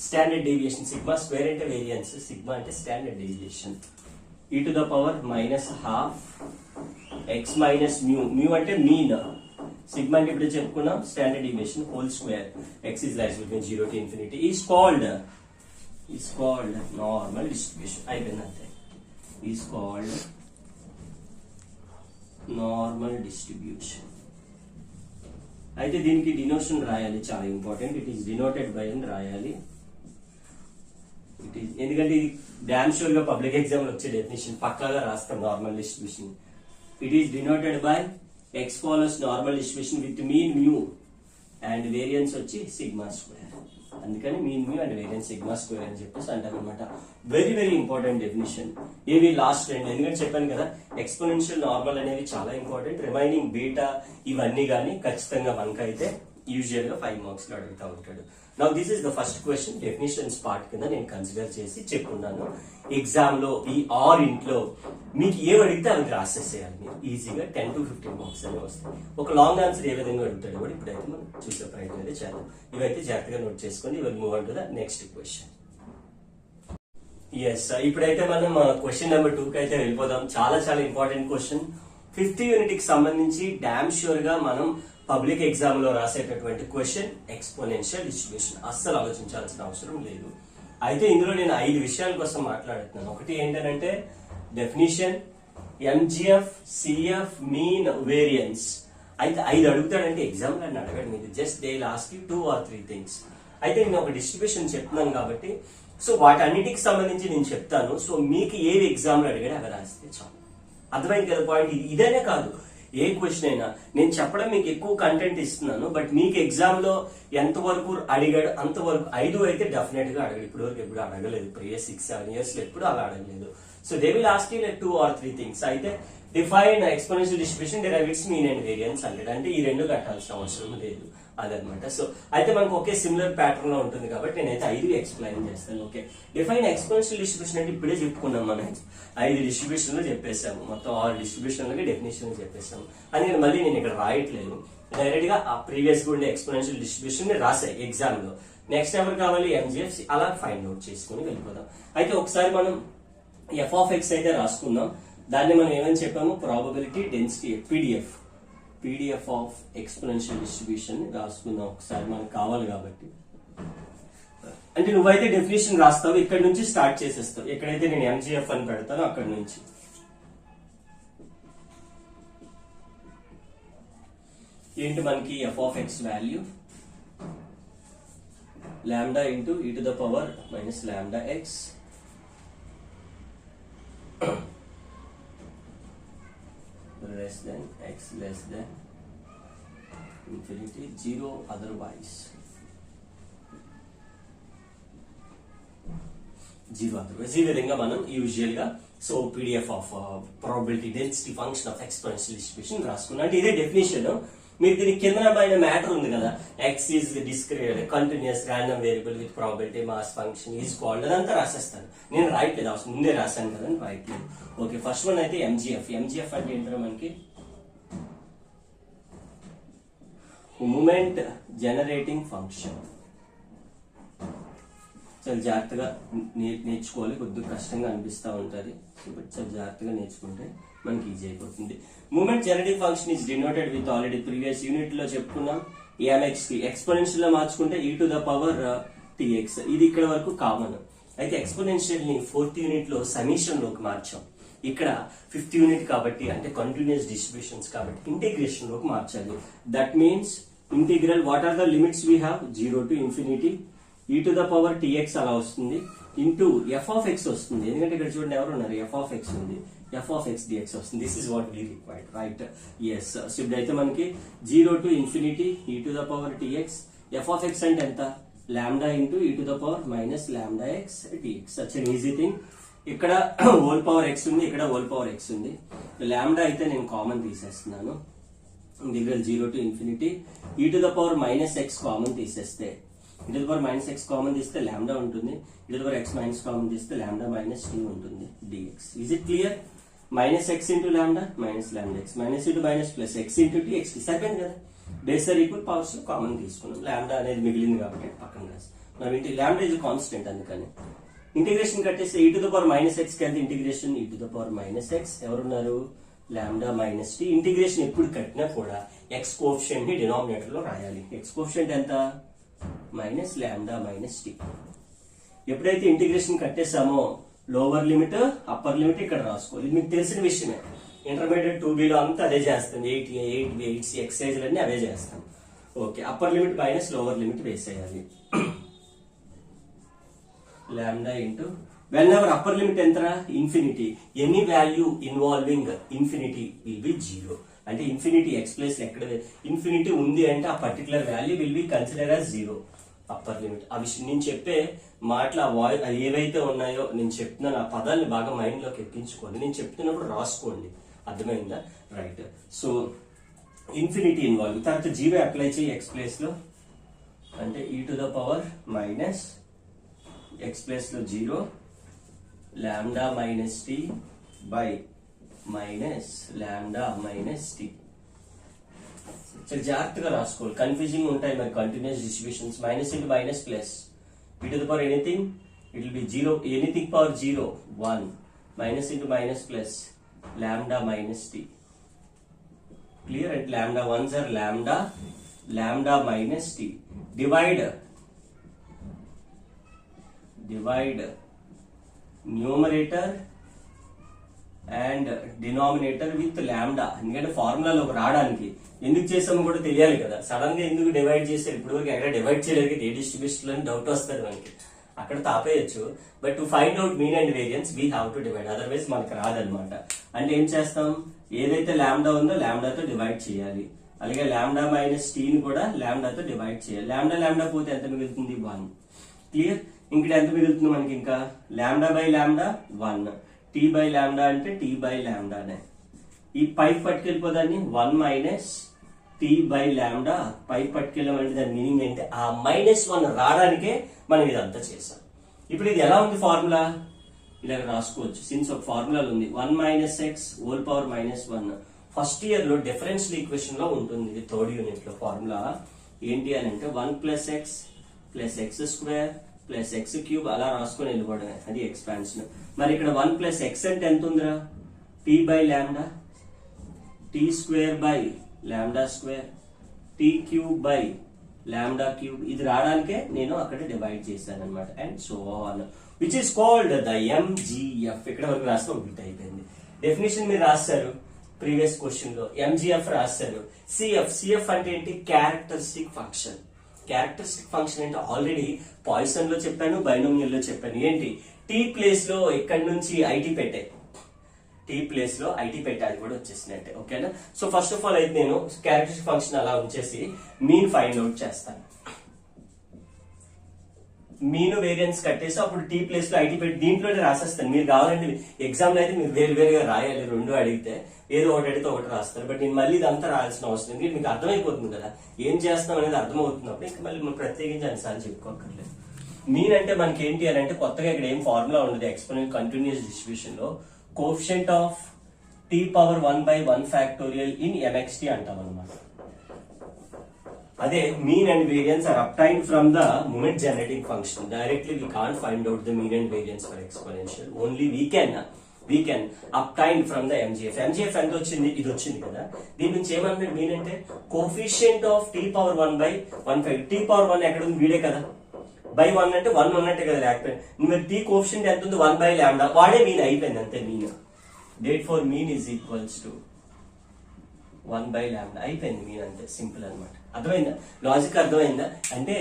standard deviation sigma square అంటే variance, sigma అంటే standard deviation. e to the power minus half x minus mu, mu అంటే mean, sigma అంటే ఇప్పుడు చెప్పుకున్నాం standard deviation whole square, x is lies between 0 to infinity is called normal distribution. అయిపోయింది అంతే, is called normal distribution. అయితే దీనికి డినోషన్ రాయాలి, చాలా important. It is denoted by అని రాయాలి. ఇట్ ఈస్, ఎందుకంటే ఇది డామ్ షూర్ గా పబ్లిక్ ఎగ్జామ్ లో వచ్చే డెఫినేషన్ పక్కాగా రాస్తాం normal distribution. It is denoted by X follows normal distribution with mean mu and variance వచ్చి సిగ్మా స్క్వేర్. అందుకని mean mu and variance sigma square అని చెప్పేసి అంటారు అనమాట. Very very important definition. ఇవి లాస్ట్ రెండు, ఎందుకంటే చెప్పాను కదా ఎక్స్పోనెన్షియల్ నార్మల్ అనేవి చాలా ఇంపార్టెంట్. రిమైనింగ్ బీటా ఇవన్నీ కానీ ఖచ్చితంగా మనకైతే యూజువల్ గా 5 మార్క్స్ లో అడుగుతా ఉంటాడు. Now this is the first question definitions part కింద నేను కన్సిడర్ చేసి చెప్పుకున్నాను. ఎగ్జామ్ లో ఈ ఆర్ ఇంట్లో మీకు ఏం అడిగితే అవి రాసేసేయాలి మీరు ఈజీగా. 10 to 15 మార్క్స్ అనేవి వస్తాయి. ఒక లాంగ్ ఆన్సర్ ఏ విధంగా అడుగుతాడు కూడా ఇప్పుడైతే మనం చూసే ప్రయత్నం అయితే చేద్దాం. ఇవైతే జాగ్రత్తగా నోట్ చేసుకొని ఇవి move on to the next question. Yes, ఇప్పుడైతే మనం క్వశ్చన్ నెంబర్ 2 కి అయితే వెళ్ళిపోదాం. చాలా చాలా ఇంపార్టెంట్ క్వశ్చన్. 5th యూనిట్ కి సంబంధించి డామ్ షూర్ గా మనం పబ్లిక్ ఎగ్జామ్ లో రాసేటటువంటి క్వశ్చన్ ఎక్స్పోనెన్షియల్ డిస్ట్రిబ్యూషన్. అస్సలు ఆలోచించాల్సిన అవసరం లేదు. అయితే ఇందులో నేను 5 విషయాల కోసం మాట్లాడుతున్నాను. ఒకటి ఏంటంటే definition, MGF, CF, mean, variance. అయితే 5 అడుగుతాడంటే ఎగ్జామ్ లో అడగడు మీరు, just they last you 2 or 3 things. అయితే నేను ఒక డిస్ట్రిబ్యూషన్ చెప్తున్నాను కాబట్టి సో వాటన్నిటికి సంబంధించి నేను చెప్తాను. సో మీకు ఏవి ఎగ్జామ్ లో అడిగాడు అవి రాస్తే చాలు. అర్థమైంది కదా పాయింట్. ఇదనే కాదు, ఏ క్వశ్చన్ అయినా నేను చెప్పడం మీకు ఎక్కువ కంటెంట్ ఇస్తున్నాను, బట్ మీకు ఎగ్జామ్ లో ఎంతవరకు అడిగాడు అంతవరకు. 5 అయితే డెఫినెట్ గా అడగడు. ఇప్పటి వరకు ఎప్పుడు అడగలేదు, ప్రీవియస్ 6-7 years లో ఎప్పుడు అలా అడగలేదు. So they will ask you like 2 or 3 things. అయితే define exponential distribution, derive its mean and variance అంటాడు. అంటే ఈ రెండు కట్టాల్సిన అవసరం లేదు అదనమాట. సో అయితే మనకు ఒకే సిమిలర్ ప్యాటర్న్ లో ఉంటుంది కాబట్టి నేనైతే 5 ఎక్స్ప్లెయిన్ చేస్తాను. ఓకే, డిఫైన్ ఎక్స్పోనెన్షియల్ డిస్ట్రిబ్యూషన్ అంటే ఇప్పుడే చెప్పుకున్నాం మనం. 5 డిస్ట్రిబ్యూషన్లు చెప్పేసాము, మొత్తం 6 డిస్ట్రిబ్యూషన్లకి డెఫినేషన్ చెప్పేసాము. అందుకని మళ్ళీ నేను ఇక్కడ రాయట్లేదు, డైరెక్ట్ గా ఆ ప్రీవియస్ గా ఉండే ఎక్స్పోనెన్షియల్ డిస్ట్రిబ్యూషన్ రాసాయి ఎగ్జామ్ లో. నెక్స్ట్ ఎవరు కావాలి, ఎంజిఎఫ్, అలా ఫైండ్ అవుట్ చేసుకుని వెళ్ళిపోదాం. అయితే ఒకసారి మనం ఎఫ్ ఆఫ్ ఎక్స్ అయితే రాసుకుందాం. దాన్ని మనం ఏమని చెప్పాము, probability density, PDF of exponential distribution రాసుకుందాం ఒకసారి, మనకు కావాలి కాబట్టి. అంటే నువ్వైతే డెఫినేషన్ రాస్తావు, ఇక్కడ నుంచి స్టార్ట్ చేసేస్తావు. ఎక్కడైతే నేను ఎంజిఎఫ్ అని పెడతానో అక్కడ నుంచి. ఏంటి మనకి F of X value lambda into e to the power minus lambda x less than x less than infinity, 0 otherwise. 0 otherwise. ఈ విధంగా మనం యూజువల్ గా so PDF of probability density function of exponential distribution రాసుకున్నాం. అంటే ఇదే definition. మీరు దీని కింద పైన మ్యాటర్ ఉంది కదా, X is discrete continuous random variable with probability mass function is called, అదంతా రాసేస్తాను. నేను రాయట్లేదు, అవసరం ముందే రాశాను కదా అని రాయట్లేదు. ఓకే, ఫస్ట్ వన్ అయితే ఎంజిఎఫ్. ఎంజిఎఫ్ అంటే ఏంటంటే మనకి మూమెంట్ జనరేటింగ్ ఫంక్షన్. చాలా జాగ్రత్తగా నేర్చుకోవాలి, కొద్దిగా కష్టంగా అనిపిస్తూ ఉంటుంది. చాలా జాగ్రత్తగా నేర్చుకుంటే మనకి ఈజీ అయిపోతుంది. Moment generating function is denoted with already previous unit లో చెప్పుకున్నాం ఎంఎక్స్ కి. ఎక్స్పోనెన్షియల్ లో మార్చుకుంటే e to the power tx. ఇది ఇక్కడ వరకు కామన్. అయితే ఎక్స్పోనెన్షియల్ ని 4th యూనిట్ లో సమీషన్ లోకి మార్చాం. ఇక్కడ 5th యూనిట్ కాబట్టి, అంటే కంటిన్యూస్ డిస్ట్రిబ్యూషన్స్ కాబట్టి ఇంటిగ్రేషన్ లోకి మార్చాలి. That means integral, what are the limits we have, 0 to infinity e to the power tx అలా వస్తుంది, ఇంటూ ఎఫ్ ఆఫ్ ఎక్స్ వస్తుంది. ఎందుకంటే ఇక్కడ చూడండి ఎవరు ఉన్నారు, ఎఫ్ ఆఫ్ ఎక్స్ ఉంది, ఎఫ్ ఆఫ్ ఎక్స్ డిఎక్స్ వస్తుంది. This is what we required, right? Yes. So ఇప్పుడైతే మనకి 0 to infinity e to the power tx, F of X అంటే ఎంత, lambda into e to the power minus lambda x dx. Such an easy thing. ఇక్కడ whole power X ఉంది, ఇక్కడ whole power X ఉంది. Lambda అయితే నేను common తీసేస్తున్నాను. Integral 0 to infinity e to the power minus x common తీసేస్తే, e to the power minus x common తీస్తే lambda ఉంటుంది, e to the power x minus common తీస్తే లాంబ్డా మైనస్ t ఉంటుంది dx. Is it clear? Minus x into lambda minus lambda x, minus into minus plus x into t x. సరిపోయింది కదా. Base are equal, powers common తీసుకున్నాం. Lambda అనేది మిగిలింది కాబట్టి పక్కన రాసి నవ్వు లాంబ్డా ఇస్ కాన్స్టెంట్, అందుకని ఇంటిగ్రేషన్ కట్టేస్తే e to the power minus x కి ఎంత ఇంటిగ్రేషన్ e to the power minus x ఎవరున్నారు లాంబ్డా మైనస్ టీ. ఇంటిగ్రేషన్ ఎప్పుడు కట్టినా కూడా ఎక్స్ కోఎఫిషియంట్ ని డినామినేటర్ లో రాయాలి. ఎక్స్ కోఎఫిషియంట్ ఎంత మైనస్ లాంబ్డా మైనస్ టీ. ఎప్పుడైతే ఇంటిగ్రేషన్ కట్టేసామో లోవర్ లిమిట్ అప్పర్ లిమిట్ ఇక్కడ రాసుకోవాలి. ఇది మీకు తెలిసిన విషయమే, ఇంటర్మీడియట్ 2B లో అంతా అదే చేస్తాం. 8 ఎక్సైజ్ అన్ని అవే చేస్తాం. Okay, upper limit minus lower limit వేసేయాలి. Lambda into whenever upper limit ఎంతరా infinity, any value involving infinity will be 0. అంటే ఇన్ఫినిటీ ఎక్స్ ప్లేస్ ఎక్కడ ఇన్ఫినిటీ ఉంది అంటే ఆ particular value will be consider as 0 upper limit. ఆ విషయం నేను చెప్పే మాటలు ఏవైతే ఉన్నాయో నేను చెప్తున్నాను ఆ పదాన్ని బాగా మైండ్ లోకి ఎక్కించుకోండి. నేను చెప్తున్నప్పుడు రాసుకోండి, అర్థమైందా? రైట్. సో ఇన్ఫినిటీ ఇన్వాల్వ్, తర్వాత 0 అప్లై చేయి ఎక్స్ ప్లేస్ లో, అంటే e to the power minus X place లో 0 lambda minus T by minus lambda minus T. చాలా జాగ్రత్తగా రాసుకోవాలి, కన్ఫ్యూజింగ్ ఉంటాయి మరి continuous distributions. Minus into minus plus e to the power anything it will be 0, anything power 0 1 minus into minus plus lambda minus T. Clear? అంటే lambda 1s are lambda minus T. Divide numerator and denominator with lambda. ఎందుకంటే ఫార్ములాలోకి రావడానికి ఎందుకు చేసామో కూడా తెలియాలి కదా. Sudden గా ఎందుకు డివైడ్ చేశారు, ఇప్పుడు వరకు ఎక్కడ డివైడ్ చేయలేదు కదా, ఏ డిస్ట్రిబ్యూషన్ అని డౌట్ వస్తుంది మనకి, అక్కడ తాపేయచ్చు. But to find out mean and variance we have to divide, otherwise మనకు రాదనమాట. అంటే ఏం చేస్తాం, ఏదైతే లాంబ్డా ఉందో లాంబ్డాతో డివైడ్ చేయాలి. అలాగే లాంబ్డా మైనస్ టీని కూడా లాంబ్డాతో డివైడ్ చేయాలి. లాంబ్డా పోతే ఎంత మిగులుతుంది 1. క్లియర్? ఇక్కడ ఎంత మిగులుతుంది మనకి, ఇంకా lambda by lambda 1, T by lambda అంటే టీ బై లాంబ్డానే. ఈ పైకి పట్టుకెళ్ళిపోదాన్ని 1 మైనస్ టీ బై లాంబ్డా పైకి పట్టుకెళ్ళామంటే దాని మీనింగ్ ఏంటి, ఆ -1 రావడానికే మనం ఇదంతా చేసాం. ఇప్పుడు ఇది ఎలా ఉంది ఫార్ములా, ఇలా రాసుకోవచ్చు. సిన్స్ ఒక ఫార్ములా ఉంది 1 minus X whole power -1. First year లో డిఫరెన్షియల్ ఈక్వేషన్ లో ఉంటుంది. ఇది థర్డ్ యూనిట్ లో ఫార్ములా ఏంటి అని అంటే 1 plus X plus X square plus X cube అలా రాసుకొని వెళ్ళిపోవడమే, అది ఎక్స్పాన్షన్. మరి ఇక్కడ 1 ప్లస్ ఎక్స్ అంటే ఎంత ఉందిరా, T by lambda, T square by lambda square, T cube by lambda cube. ఇది రావడానికే నేను అక్కడ డివైడ్ చేశాను అనమాట. And so on, which is called the MGF. ఇక్కడ వరకు రాస్తే ఒకటి అయిపోయింది. డెఫినేషన్ మీరు రాస్తారు ప్రీవియస్ క్వశ్చన్ లో, ఎంజిఎఫ్ రాస్తారు. సిఎఫ్ అంటే ఏంటి, క్యారెక్టరిస్టిక్ ఫంక్షన్. క్యారెక్టరిస్టిక్ ఫంక్షన్ అంటే ఆల్రెడీ పాయిసన్ లో చెప్పాను, బైనోమియల్ లో చెప్పాను. ఏంటి, టీ ప్లేస్ లో ఇక్కడ నుంచి ఐటీ పెట్టే, టీ ప్లేస్ లో ఐటీ పెట్టే, అది కూడా వచ్చేసినట్టే. ఓకేనా? సో ఫస్ట్ ఆఫ్ ఆల్ అయితే నేను క్యారెక్టరిస్టిక్ ఫంక్షన్ అలా ఉంచేసి మీన్ ఫైండ్ అవుట్ చేస్తాను. మీన్ వేరియన్స్ కట్టేసి అప్పుడు టీ ప్లేస్ లో ఐటీ పెట్టి దీంట్లోనే రాసేస్తాను. మీరు కావాలంటే ఎగ్జామ్ లో అయితే మీరు వేరువేరుగా రాయాలి, 2 అడిగితే ఏదో ఒకటి అడిగితే ఒకటి రాస్తారు. బట్ నేను మళ్ళీ ఇదంతా రాయాల్సిన అవసరం లేదు, మీకు అర్థమైపోతుంది కదా ఏం చేస్తున్నాం అనేది అర్థమవుతున్నప్పుడు ఇంకా మళ్ళీ మనం ప్రత్యేకించి అన్నిసార్లు చెప్పుకోకర్లేదు. మీన్ అంటే మనకి ఏంటి అని అంటే కొత్తగా ఇక్కడ ఏం ఫార్ములా ఉండదు. ఎక్స్పోనెంట్ కంటిన్యూస్ డిస్ట్రిబ్యూషన్ లో coefficient of T power 1/1 factorial in MXT అంటాం అనమాట. అదే mean and variance are obtained from the moment generating function. Directly we can't find out the mean and variance for exponential. Only we can obtained from the MGF. MGF ఎంత వచ్చింది, ఇది వచ్చింది కదా. దీని నుంచి ఏమన్నా మీన్ అంటే coefficient of T power 1/1. T power 1 ఎక్కడ ఉంది, వీడే కదా. బై 1 అంటే 1 ఉన్నట్టే కదా, లేకపోతే మీరు టీ కోఎఫిషియంట్ ఎంత ఉంది 1 బై లాంబ్డా, వాడే మీన్ అయిపోయింది అంతే. Mean date for mean is equals to 1 by lambda అయిపోయింది మీన్, అంతే సింపుల్ అనమాట. అర్థమైందా, లాజిక్ అర్థమైందా? అంటే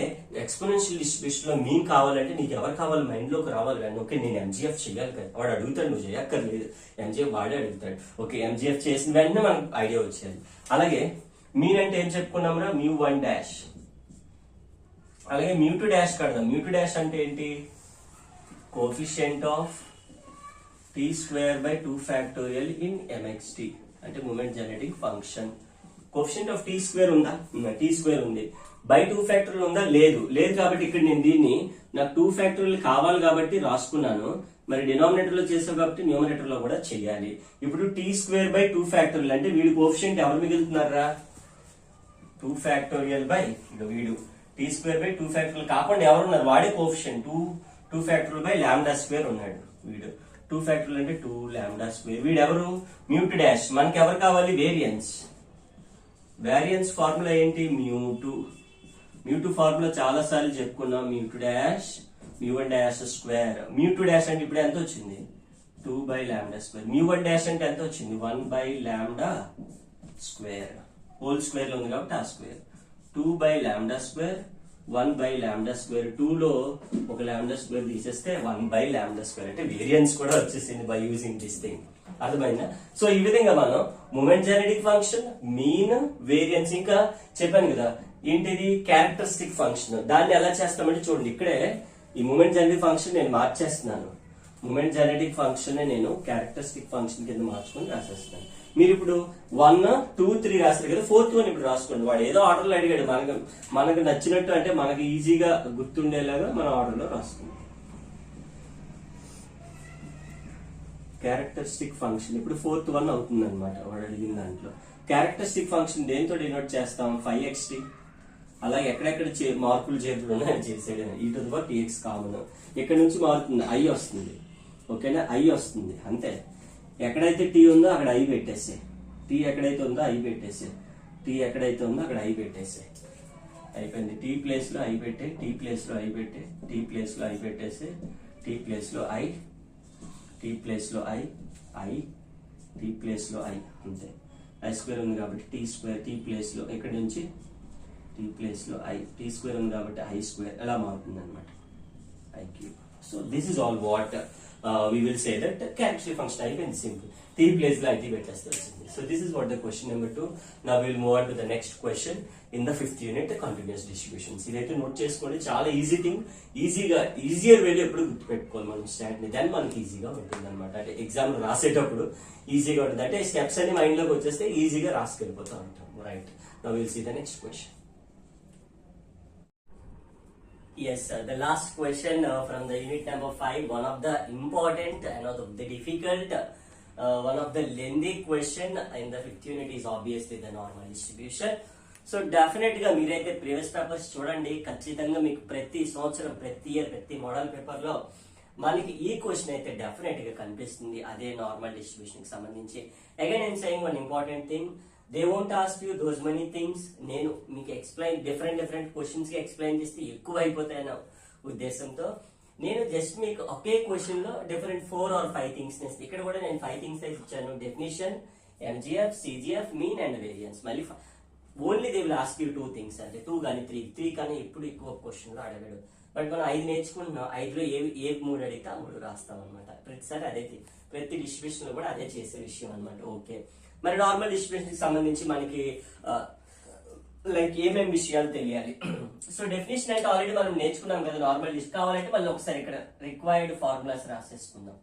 ఎక్స్పోనెన్షియల్ డిస్ట్రిబ్యూషన్ లో మీన్ కావాలంటే నీకు ఎవరు కావాలి, మైండ్ లోకి రావాలి. కానీ ఓకే నేను ఎంజిఎఫ్ చేయాలి కదా, వాడు అడుగుతాడు, నువ్వు చేయక్కర్లేదు, ఎంజిఎఫ్ వాడే అడుగుతాడు. ఓకే ఎంజిఎఫ్ చేసిన వెంటనే మనకు ఐడియా వచ్చేది. అలాగే మీన్ అంటే ఏం చెప్పుకున్నాంరా, μ1 డాష్. అలాగే μ2 డాష్ కడదాం. μ2 డాష్ అంటే ఏంటి, coefficient of T square by 2 factorial in MXT అంటే moment generating function. Coefficient of T square ఉందా, టీ స్క్వేర్ ఉంది. బై 2 ఫ్యాక్టోరియల్ ఉందా, లేదు కాబట్టి ఇక్కడ నేను దీన్ని నాకు 2 ఫ్యాక్టోరియల్ కావాలి కాబట్టి రాసుకున్నాను. మరి డినామినేటర్ లో చేసావు కాబట్టి న్యూమరేటర్ లో కూడా చెయ్యాలి. ఇప్పుడు టీ స్క్వేర్ బై 2 ఫ్యాక్టోరియల్ అంటే వీడి కోఎఫిషియంట్ ఎవరు మిగులుతున్నారా, 2 ఫ్యాక్టోరియల్ బై వీడు టీ స్క్వేర్ బై 2 ఫ్యాక్టోరియల్ కాకుండా ఎవరున్నారు, వాడే coefficient 2 factorial by lambda square ఉన్నాడు వీడు. 2 ఫ్యాక్టోరియల్ అంటే 2 లాంబ్డా స్క్వేర్. వీడు ఎవరు, మ్యూట్ డాష్. మనకి ఎవరు కావాలి, వేరియన్స్. వేరియన్స్ ఫార్ములా ఏంటి, మ్యూ2 ఫార్ములా చాలా సార్లు చెప్పుకున్నాం. మ్యూ2 డాష్ మ్యూ1 డాష్ స్క్వేర్. మ్యూ2 డాష్ అంటే ఇప్పుడు ఎంత వచ్చింది, 2 బై లాంబ్డా స్క్వేర్. మ్యూ1 డాష్ అంటే ఎంత వచ్చింది, 1 by lambda square. Whole square లో ఉంది కాబట్టి ఆ square. 2 by lambda square 1 by lambda square. 2 లో ఒక లాంబ్డా స్క్వేర్ తీసేస్తే 1 బై లాంబ్డా స్క్వేర్. అంటే వేరియన్స్ కూడా వచ్చేసింది బై యూజింగ్ దిస్ థింగ్. అర్థమైందా? సో ఈ విధంగా మనం moment genetic function, mean, variance, ఇంకా చెప్పాను కదా ఏంటిది క్యారెక్టరిస్టిక్ ఫంక్షన్. దాన్ని ఎలా చేస్తామంటే చూడండి, ఇక్కడే ఈ మూమెంట్ జెనెటిక్ ఫంక్షన్ నేను మార్చేస్తున్నాను. మూమెంట్ జెనెటిక్ ఫంక్షన్ నేను క్యారెక్టరిస్టిక్ ఫంక్షన్ కింద మార్చుకొని రాసేస్తున్నాను. మీరు ఇప్పుడు 1, 2, 3 రాశారు కదా, 4th వన్ ఇప్పుడు రాసుకోండి. వాడు ఏదో ఆర్డర్ లో అడిగాడు, మనకు నచ్చినట్టు, అంటే మనకి ఈజీగా గుర్తుండేలాగా మన ఆర్డర్ లో రాసుకుందాం. క్యారెక్టరిస్టిక్ ఫంక్షన్ ఇప్పుడు 4th వన్ అవుతుంది అనమాట వాడు అడిగిన దాంట్లో. క్యారెక్టరిస్టిక్ ఫంక్షన్ దేంతో డినోట్ చేస్తాం, 5xt. అలాగే ఎక్కడెక్కడ మార్పులు చేతులు ఉన్నాయని చేసాడు. e⁻tx common. ఇక్కడ నుంచి మారుతుంది, i వస్తుంది. ఓకేనా, i వస్తుంది అంతే. ఎక్కడైతే టీ ఉందో అక్కడ ఐ పెట్టేసే, టీ ఎక్కడైతే ఉందో ఐ పెట్టేసే, టీ ఎక్కడైతే ఉందో అక్కడ ఐ పెట్టేసే. అయిపోయింది. టీ ప్లేస్ లో ఐ పెట్టే, టీ ప్లేస్ లో ఐ పెట్టే, టీ ప్లేస్ లో ఐ పెట్టేసే, టీ ప్లేస్ లో ఐ, టీ ప్లేస్ లో ఐ, టీ ప్లేస్ లో ఐ, అంతే. ఐ స్క్వేర్ ఉంది కాబట్టి టీ స్క్వేర్, టీ ప్లేస్ లో ఇక్కడ నుంచి టీ ప్లేస్ లో ఐ, టీ స్క్వేర్ ఉంది కాబట్టి ఐ స్క్వేర్ ఎలా మారుతుంది అనమాట, I cube. So this is all what we will say that characteristic function అయిపోయింది, సింపుల్. t ప్లేస్ లో it పెట్టేస్తే వచ్చింది. So this is what the question number 2. Now we will move on to the next question in the 5th unit, continuous distributions. ఇదైతే note చేసుకోండి, చాలా easy thing. Easier వేలో ఎప్పుడు గుర్తుపెట్టుకోవాలి మనం స్టాండ్ ని, దాన్ని మనకి ఈజీగా ఉంటుంది అనమాట. అంటే ఎగ్జామ్ రాసేటప్పుడు ఈజీగా ఉంటుంది, అంటే స్టెప్స్ అన్ని మైండ్ లోకి వచ్చేస్తే ఈజీగా రాసుకెళ్ళిపోతూ ఉంటాం. Right, now will see the next question. Yes, the last question from the unit number 5, one of the important and one of the difficult, one of the lengthy question in the 5th unit is obviously the normal distribution. So definitely గా మీరైతే previous papers చూడండి, ఖచ్చితంగా మీకు ప్రతి సంవత్సరం, ప్రతి year, ప్రతి model paper లో మనకి ఈ క్వశ్చన్ అయితే డెఫినెట్ గా కనిపిస్తుంది, అదే నార్మల్ డిస్ట్రిబ్యూషన్ కి సంబంధించి. Again I'm saying one important thing, they won't ask you those many things. నేను మీకు ఎక్స్ప్లెయిన్ డిఫరెంట్ క్వశ్చన్స్ కి ఎక్స్ప్లెయిన్ చేస్తే ఎక్కువ అయిపోతాయన్న ఉద్దేశంతో నేను జస్ట్ మీకు ఒకే క్వశ్చన్ లో డిఫరెంట్ 4 or 5 థింగ్స్ ఇస్తాను. ఇక్కడ కూడా నేను 5 థింగ్స్ అయితే ఇచ్చాను, definition, MGF, CGF, mean and variance. మళ్ళీ only they will ask you 2 things, అంటే 2 కానీ 3 కానీ ఎప్పుడు ఎక్కువ క్వశ్చన్ లో అడగడు. బట్ మనం 5 నేర్చుకుంటున్నాం, 5లో ఏ 3 అడిగితే ఆ 3 రాస్తాం అనమాట. ప్రతిసారి అదే ప్రతి డిస్ట్రిబ్యూషన్ లో కూడా అదే చేసే విషయం అనమాట. ఓకే, మరి నార్మల్ డిస్ట్రిబ్యూషన్ కి సంబంధించి మనకి లైక్ ఏమేమి విషయాలు తెలియాలి. సో డెఫినేషన్ అయితే ఆల్రెడీ మనం నేర్చుకున్నాం కదా. నార్మల్ డిస్ట్ కావాలంటే మళ్ళీ ఒకసారి ఇక్కడ రిక్వైర్డ్ ఫార్ములాస్ రాసేసుకుందాం.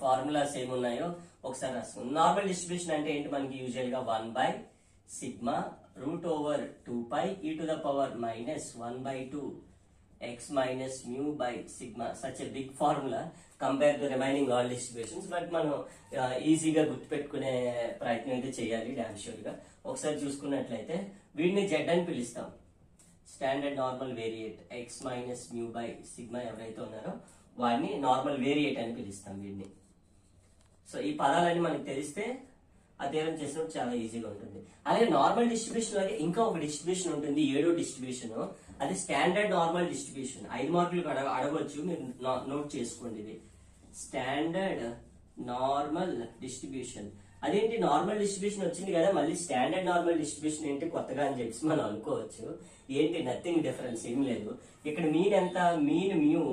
ఫార్ములాస్ ఏమున్నాయో ఒకసారి రాసుకుందాం. నార్మల్ డిస్ట్రిబ్యూషన్ అంటే ఏంటి, మనకి యూజువల్ గా 1/σ√2π e⁻−1/2 x minus mu by sigma, such a big formula compared to remaining all distributions. But మనం ఈజీగా గుర్తుపెట్టుకునే ప్రయత్నం అయితే చేయాలి డామ్ షూర్ గా. ఒకసారి చూసుకున్నట్లయితే వీడిని జెడ్ అని పిలుస్తాం, standard normal variate. X minus mu by sigma ఎవరైతే ఉన్నారో వాడిని నార్మల్ వేరియేట్ అని పిలుస్తాం వీడిని. సో ఈ పదాలన్నీ మనకు తెలిస్తే అధ్యయనం చేసినప్పుడు చాలా ఈజీగా ఉంటుంది. అలాగే నార్మల్ డిస్ట్రిబ్యూషన్ లాగే ఇంకా ఒక డిస్ట్రిబ్యూషన్ ఉంటుంది, 7వ డిస్ట్రిబ్యూషన్. అది స్టాండర్డ్ నార్మల్ డిస్ట్రిబ్యూషన్. 5 మార్కులకు అడగవచ్చు, మీరు నోట్ చేసుకోండి. ఇది స్టాండర్డ్ నార్మల్ డిస్ట్రిబ్యూషన్. అదేంటి నార్మల్ డిస్ట్రిబ్యూషన్ వచ్చింది కదా, మళ్ళీ స్టాండర్డ్ నార్మల్ డిస్ట్రిబ్యూషన్ ఏంటి కొత్తగా అని చెప్పి మనం అనుకోవచ్చు. ఏంటి, నథింగ్ డిఫరెన్స్, ఏం లేదు. ఇక్కడ మీన్ ఎంత, mean mu,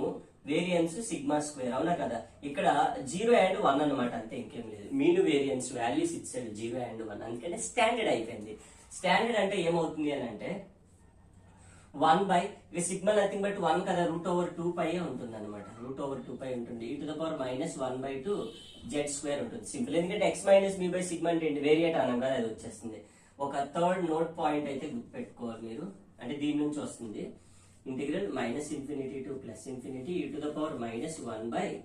variance sigma square, అవునా కదా. ఇక్కడ 0 and 1 అనమాట, అంతే, ఇంకేం లేదు. మీన్ వేరియన్స్ వాల్యూస్ ఇచ్చాడు 0 and 1, అందుకనే స్టాండర్డ్ అయిపోయింది. స్టాండర్డ్ అంటే ఏమవుతుంది అని అంటే 1/, ఇక సిగ్మా నథింగ్ బట్ 1 కదా, √2π ఉంటుంది అనమాట. √2π ఉంటుంది, e⁻−1/2 z² ఉంటుంది. సింపుల్, ఎందుకంటే x minus me by sigma అంటే ఏంటి, వేరియేట్ అన్నాం కదా, అది వచ్చేస్తుంది. ఒక థర్డ్ నోట్ పాయింట్ అయితే గుర్తుపెట్టుకోవాలి మీరు, అంటే దీని నుంచి వస్తుంది integral -∞ to +∞ e⁻−1/,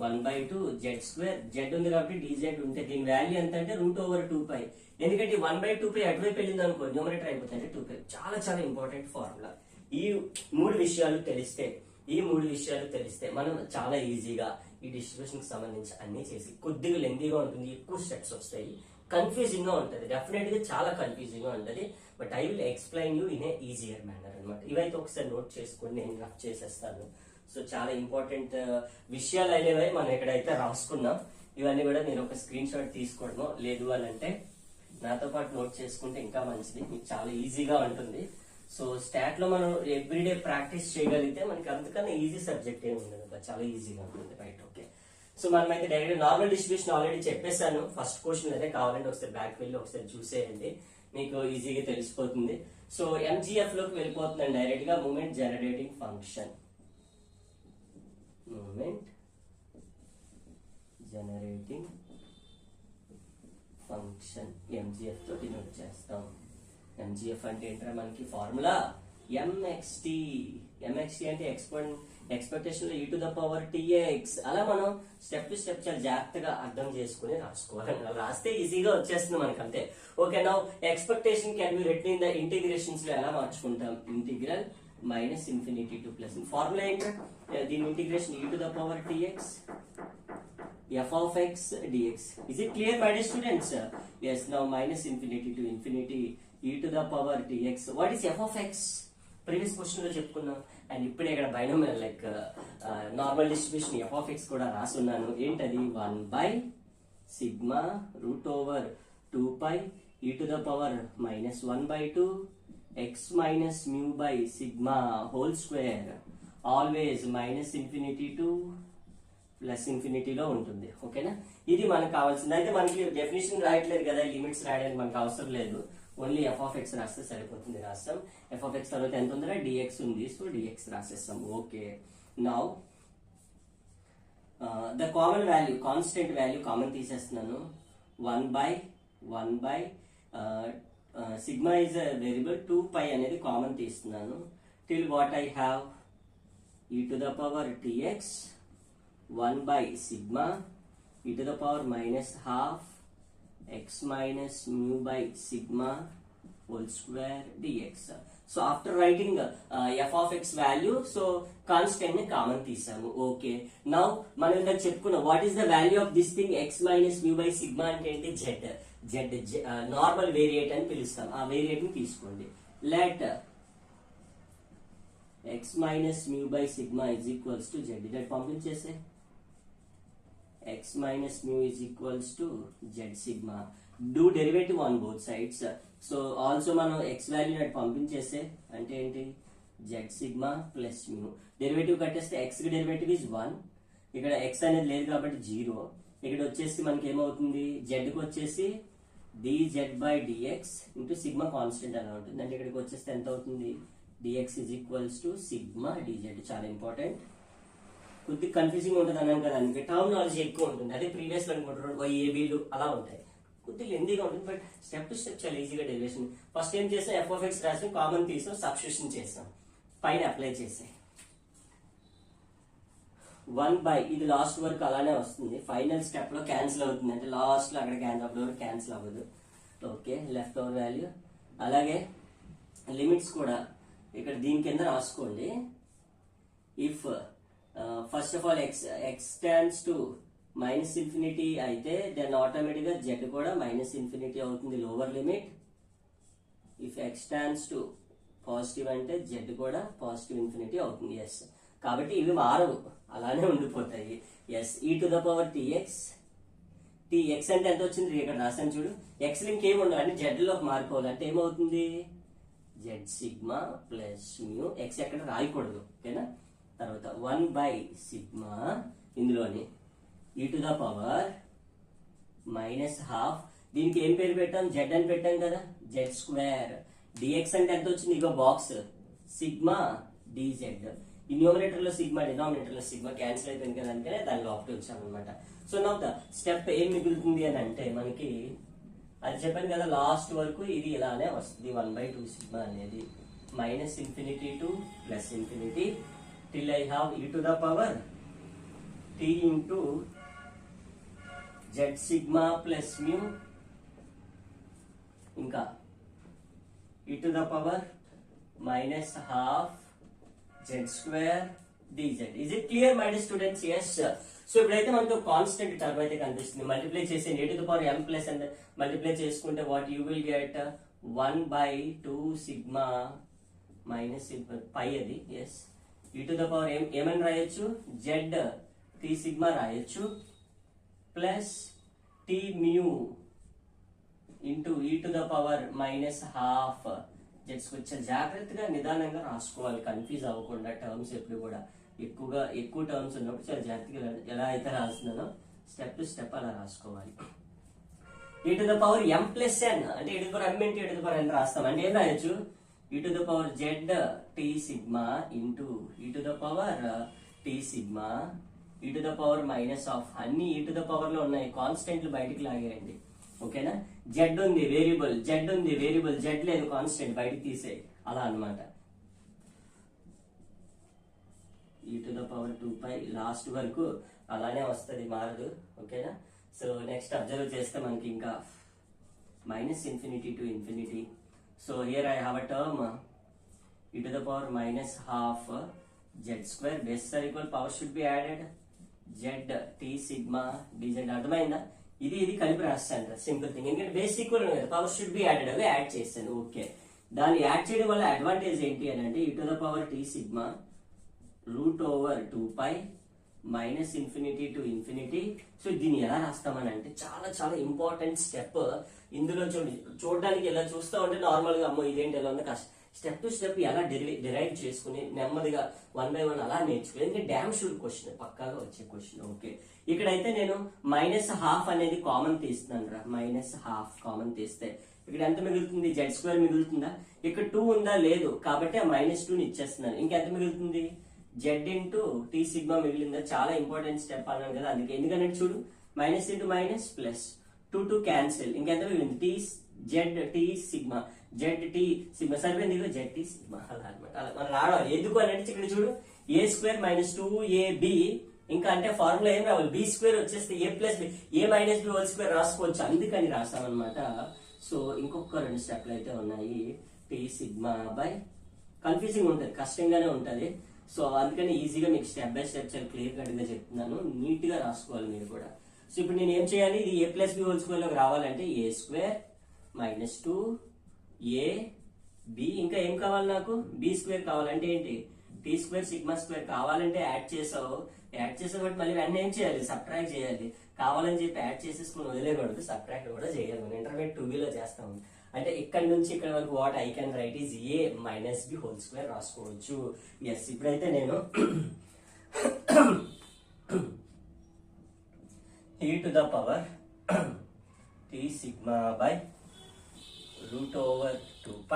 1/2 Z square, Z ఉంది కాబట్టి డిజెడ్ ఉంటే దీని వాల్యూ ఎంత అంటే √/2π. ఎందుకంటే 1/2π అటువైపు వెళ్ళింది అనుకో న్యూమరేటర్ అయిపోతుంది, 2π. చాలా చాలా ఇంపార్టెంట్ ఫార్ములా. ఈ మూడు విషయాలు తెలిస్తే మనం చాలా ఈజీగా ఈ డిస్ట్రిబ్యూషన్ కి సంబంధించి అన్ని చేసి, కొద్దిగా లెందీగా ఉంటుంది, ఎక్కువ స్టెప్స్ వస్తాయి, కన్ఫ్యూజింగ్ గా ఉంటుంది, డెఫినెట్ గా చాలా కన్ఫ్యూజింగ్ గా ఉంటుంది. But I will explain you in a easier manner అనమాట. ఇవైతే ఒకసారి నోట్ చేసుకొని నేను రఫ్ చేసేస్తాను. సో చాలా ఇంపార్టెంట్ విషయాలు అనేవి మనం ఎక్కడైతే రాసుకున్నాం, ఇవన్నీ కూడా నేను ఒక స్క్రీన్ షాట్ తీసుకోవడమో లేదు అని అంటే నాతో పాటు నోట్ చేసుకుంటే ఇంకా మంచిది, మీకు చాలా ఈజీగా ఉంటుంది. సో స్టాట్ లో మనం ఎవ్రీడే ప్రాక్టీస్ చేయగలిగితే మనకి అంతకన్నా ఈజీ సబ్జెక్ట్ ఏమి ఉండదు, చాలా ఈజీగా ఉంటుంది. Right, okay. సో మనమైతే డైరెక్ట్ నార్మల్ డిస్ట్రిబ్యూషన్ ఆల్రెడీ చెప్పేశాను. ఫస్ట్ క్వశ్చన్ అదే, కావాలంటే ఒకసారి బ్యాక్ వెళ్ళి ఒకసారి చూసేయండి, మీకు ఈజీగా తెలిసిపోతుంది. సో ఎంజీఎఫ్ లోకి వెళ్ళిపోతున్నాను డైరెక్ట్ గా. Moment generating function, moment generating function MGF తో డినోట్ చేస్తాం. ఎంజీఎఫ్ అంటే ఏంటంటే మనకి ఫార్ములా ఎంఎక్స్టీ. ఎంఎక్స్టీ అంటే ఎక్స్పెక్టేషన్ లో e⁻TX. అలా మనం స్టెప్ టు స్టెప్ చాలా జాగ్రత్తగా అర్థం చేసుకుని రాసుకోవాలి. అలా రాస్తే ఈజీగా వచ్చేస్తుంది మనకి, అంతే. Okay, now expectation can be written in the integrations లో ఎలా మార్చుకుంటాం? Integral -∞ to plus. ఫార్ములా ఏంటంటే దీని integration e⁻TX f of x dx. Is it clear, my dear students? Yes. Now -∞ to ∞ e⁻TX. What is f of x? Previous question లో చెప్పుకున్నాం. And ఇప్పుడే ఇక్కడ binomial like normal distribution f of x కూడా రాసున్నాను. ఏంటది? 1/σ√2π e⁻−1/2 x - μ/σ whole square, always -∞ to +∞ లో ఉంటుంది. ఓకేనా? ఇది మనకు కావాల్సింది. అయితే మనకి డెఫినేషన్ రాయట్లేదు కదా, లిమిట్స్ రాయడానికి మనకు అవసరం లేదు, ఓన్లీ f of x రాస్తే సరిపోతుంది. రాస్తాం. f of x తర్వాత ఎంత ఉందిరా? dx ఉంది, సో dx రాసేస్తాం. Okay, now the common value, constant value common తీసేస్తున్నాను. 1/1 సిగ్మా ఇస్ వేరియబుల్, 2π అనేది కామన్ తీస్తున్నాను. Till what I have e⁻TX 1/σ e⁻−12 x - μ/σ whole square dx. So after writing f of x value, so constant ని common తీసాము. Okay, now మనం ఇందాక చెప్పుకున్నాం what is the value of this thing x - μ/σ అంటే ఏంటి? Z normal variate అని పిలుస్తాం. ఆ వేరియేట్ ని తీసుకోండి. Let x - μ/σ is equals to z. ఇది పంపించేసే x - mu is equals to z sigma. Do derivative on both sides. So also మనం x value అటు పంపించేసే అంటే ఏంటి? z sigma plus mu. Derivative కట్టేస్తే x కి డెరివేటివ్ ఇస్ 1. ఇక్కడ x అనేది లేదు కాబట్టి 0. ఇక్కడ వచ్చేసి మనకి ఏమవుతుంది? z కి వచ్చేసి dz/dx ఇంటూ సిగ్మా కాన్స్టెంట్ అలా ఉంటుంది. అంటే ఇక్కడికి వచ్చేస్తే ఎంత అవుతుంది? dx is equals to sigma dz. చాలా ఇంపార్టెంట్. కొద్దిగా కన్ఫ్యూజింగ్ ఉంటుంది అన్నాను కదా, అందుకే టర్మినాలజీ ఎక్కువ ఉంటుంది. అదే ప్రీవియస్ లో అనుకుంటారు ఏబీలు అలా ఉంటాయి, కొద్దిగా లెందీగా ఉంటుంది. బట్ స్టెప్ టు స్టెప్ చాలా ఈజీగా డెరివేషన్. ఫస్ట్ ఏం చేసాం? f of x రాసాం, కామన్ తీసాం, సబ్స్టిట్యూషన్ చేసాం, పైన అప్లై చేసాం. 1/, ఇది లాస్ట్ వరకు అలానే వస్తుంది. ఫైనల్ స్టెప్ లో క్యాన్సిల్ అవుతుంది, అంటే లాస్ట్ లో అక్కడ క్యాన్సిల్ అవ్వదు. Okay, left over value. అలాగే లిమిట్స్ కూడా ఇక్కడ దీని కింద రాసుకోండి. If first of all x tends to -∞ అయితే దెన్ ఆటోమేటిక్ గా z కూడా -∞ అవుతుంది, lower limit. If x tends to positive అంటే z కూడా +∞ అవుతుంది. ఎస్, కాబట్టి ఇవి మారవు, అలానే ఉండిపోతాయి. Yes, e⁻TX. x అంటే ఎంత వచ్చింది? ఇక్కడ రాసాను చూడు. x లింక్ ఏమి ఉండాలి అంటే z లోకి మారిపోవాలి. అంటే ఏమవుతుంది? z sigma plus mu. x ఎక్కడ రాయకూడదు, ఓకేనా? తర్వాత 1/σ ఇందులోని e⁻−12. దీనికి ఏం పేరు పెట్టాం? z అని పెట్టాం కదా, z స్క్వేర్. dx అంటే ఎంత వచ్చింది? ఇగో బాక్స్ సిగ్మా dz. ఈ న్యూమరేటర్ లో సిగ్మా, డినామినేటర్ లో సిగ్మా క్యాన్సిల్ అయిపోయింది కదా, అందుకనే దాని లోపల వచ్చాం అనమాట. సో నౌ ద స్టెప్ ఏం మిగులుతుంది అని అంటే మనకి అది చెప్పాను కదా, లాస్ట్ వరకు ఇది ఇలానే వస్తుంది. 1/2σ అనేది -∞ to +∞ till I have e⁻TX T into Z sigma plus mu ఇంకా e to the power minus half z square dz. Is it clear, my dear students? Yes, sir. So ఇప్పుడైతే మనకు కాన్స్టెంట్ టర్మ్ అయితే కనిపిస్తుంది. Multiply చేసి a to the power m plus and multiply చేసుకుంటే what you will get 1/2 sigma minus pi అది. Yes, e to the power m ఏమని రాయొచ్చు, z t sigma రాయొచ్చు plus t mu into e to the power minus half zeds. కొంచెం జాగ్రత్తగా నిదానంగా రాసుకోవాలి, confuse అవ్వకుండా. టర్మ్స్ ఎప్పుడు కూడా ఎక్కువ టర్మ్స్ ఉన్నప్పుడు చాలా జాగ్రత్తగా ఎలా అయితే రాస్తున్నానో స్టెప్ టు స్టెప్ అలా రాసుకోవాలి. e to the power m plus n అంటే e to the power m into e to the power n రాస్తాం. అంటే ఏం రాయొచ్చు, e to the power z t sigma into e to the power t sigma e to the power minus of. అన్ని e to the power లో ఉన్నాయి, కాన్స్టెంట్లు బయటికి లాగేయండి. ఓకేనా, Z ఉంది వేరియబుల్, జెడ్ ఉంది వేరియబుల్, జెడ్ లేదు కాన్స్టెంట్, బయటికి తీసే అలా అన్నమాట. e to the power 2π last వరకు అలానే వస్తుంది, మారదు. ఓకేనా, సో నెక్స్ట్ అబ్జర్వ్ చేస్తే మనకి ఇంకా minus infinity to infinity. So here I have a term e to the power minus half z square base are equal power should be added z tea sigma dz. అర్థమైందా? ఇది కలిపి రాస్తాను, simple thing. ఎందుకంటే base equal ఉంది కదా, power should be added, అవి add చేస్తాను. ఓకే, దాన్ని యాడ్ చేయడం వల్ల అడ్వాంటేజ్ ఏంటి అని అంటే e to the power t sigma root over 2π minus infinity to infinity. So దీన్ని ఎలా రాస్తామని అంటే చాలా చాలా ఇంపార్టెంట్ స్టెప్. ఇందులో చూడడానికి ఎలా చూస్తా ఉంటే నార్మల్ గా అమ్మో ఇదేంటి ఎలా ఉంది, కష్టం. స్టెప్ టు స్టెప్ ఎలా డిరైవ్ చేసుకుని నెమ్మదిగా 1 by 1 అలా నేర్చుకుని, ఎందుకంటే డ్యామ్ షూర్ క్వశ్చన్, పక్కాగా వచ్చే క్వశ్చన్. ఓకే, ఇక్కడైతే నేను మైనస్ హాఫ్ అనేది కామన్ తీస్తున్నాను రా. మైనస్ హాఫ్ కామన్ తీస్తే ఇక్కడ ఎంత మిగులుతుంది, జెడ్ స్క్వేర్ మిగులుతుందా? ఇక్కడ 2 ఉందా, లేదు, కాబట్టి ఆ -2ని ఇచ్చేస్తున్నాను. ఇంకెంత మిగులుతుంది, జెడ్ ఇంటూ టీ సిగ్మా మిగిలిందా. చాలా ఇంపార్టెంట్ స్టెప్ అన్నాను కదా, అందుకే. ఎందుకంటే చూడు, minus into minus plus 2 cancel, ఇంకెంత మిగిలింది, T Z tea sigma, Z tea sigma సరిపోయింది కదా, జెడ్ టీ సిగ్మా అలా అనమాట. అలా మనం రావాలి. ఎందుకు అని అంటే ఇక్కడ చూడు, ఏ స్క్వేర్ మైనస్ 2ab, ఇంకా అంటే ఫార్ములా ఏం రావాలి, బి స్క్వేర్ వచ్చేస్తే ఏ ప్లస్ బి, ఏ మైనస్ బి హోల్ స్క్వేర్ రాసుకోవచ్చు, అందుకని రాసామన్నమాట. సో ఇంకొక 2 స్టెప్లు అయితే ఉన్నాయి. టీ సిగ్మా బై, కన్ఫ్యూజింగ్ ఉంటుంది, కష్టంగానే ఉంటుంది. సో అందుకని ఈజీగా మీకు స్టెప్ బై స్టెప్ చాలా క్లియర్ కట్ గా చెప్తున్నాను, నీట్ గా రాసుకోవాలి మీరు కూడా. సో ఇప్పుడు నేను ఏం చేయాలి, ఇది ఏ ప్లస్ బి హోల్ స్క్వేర్ లోకి రావాలంటే ఏ స్క్వేర్ మైనస్ 2 a b, ఇంకా ఏం కావాలి నాకు, బి స్క్వేర్ కావాలంటే ఏంటి, టీ స్క్వేర్ సిగ్మా స్క్వేర్ కావాలంటే యాడ్ చేసావు బట్టి మళ్ళీ వెంటనే ఏం చేయాలి, సబ్ట్రాక్ట్ చేయాలి. కావాలని చెప్పి యాడ్ చేసేసుకుని వదిలేకూడదు, సబ్ట్రాక్ట్ కూడా చేయాలి. మనం ఇంటర్మీడియట్ 2b లో చేస్తాము. అంటే ఇక్కడ నుంచి ఇక్కడ వరకు what I can write is a minus b whole square రాసుకోవచ్చు. ఎస్, ఇప్పుడైతే నేను e to the power t sigma by root over 2π.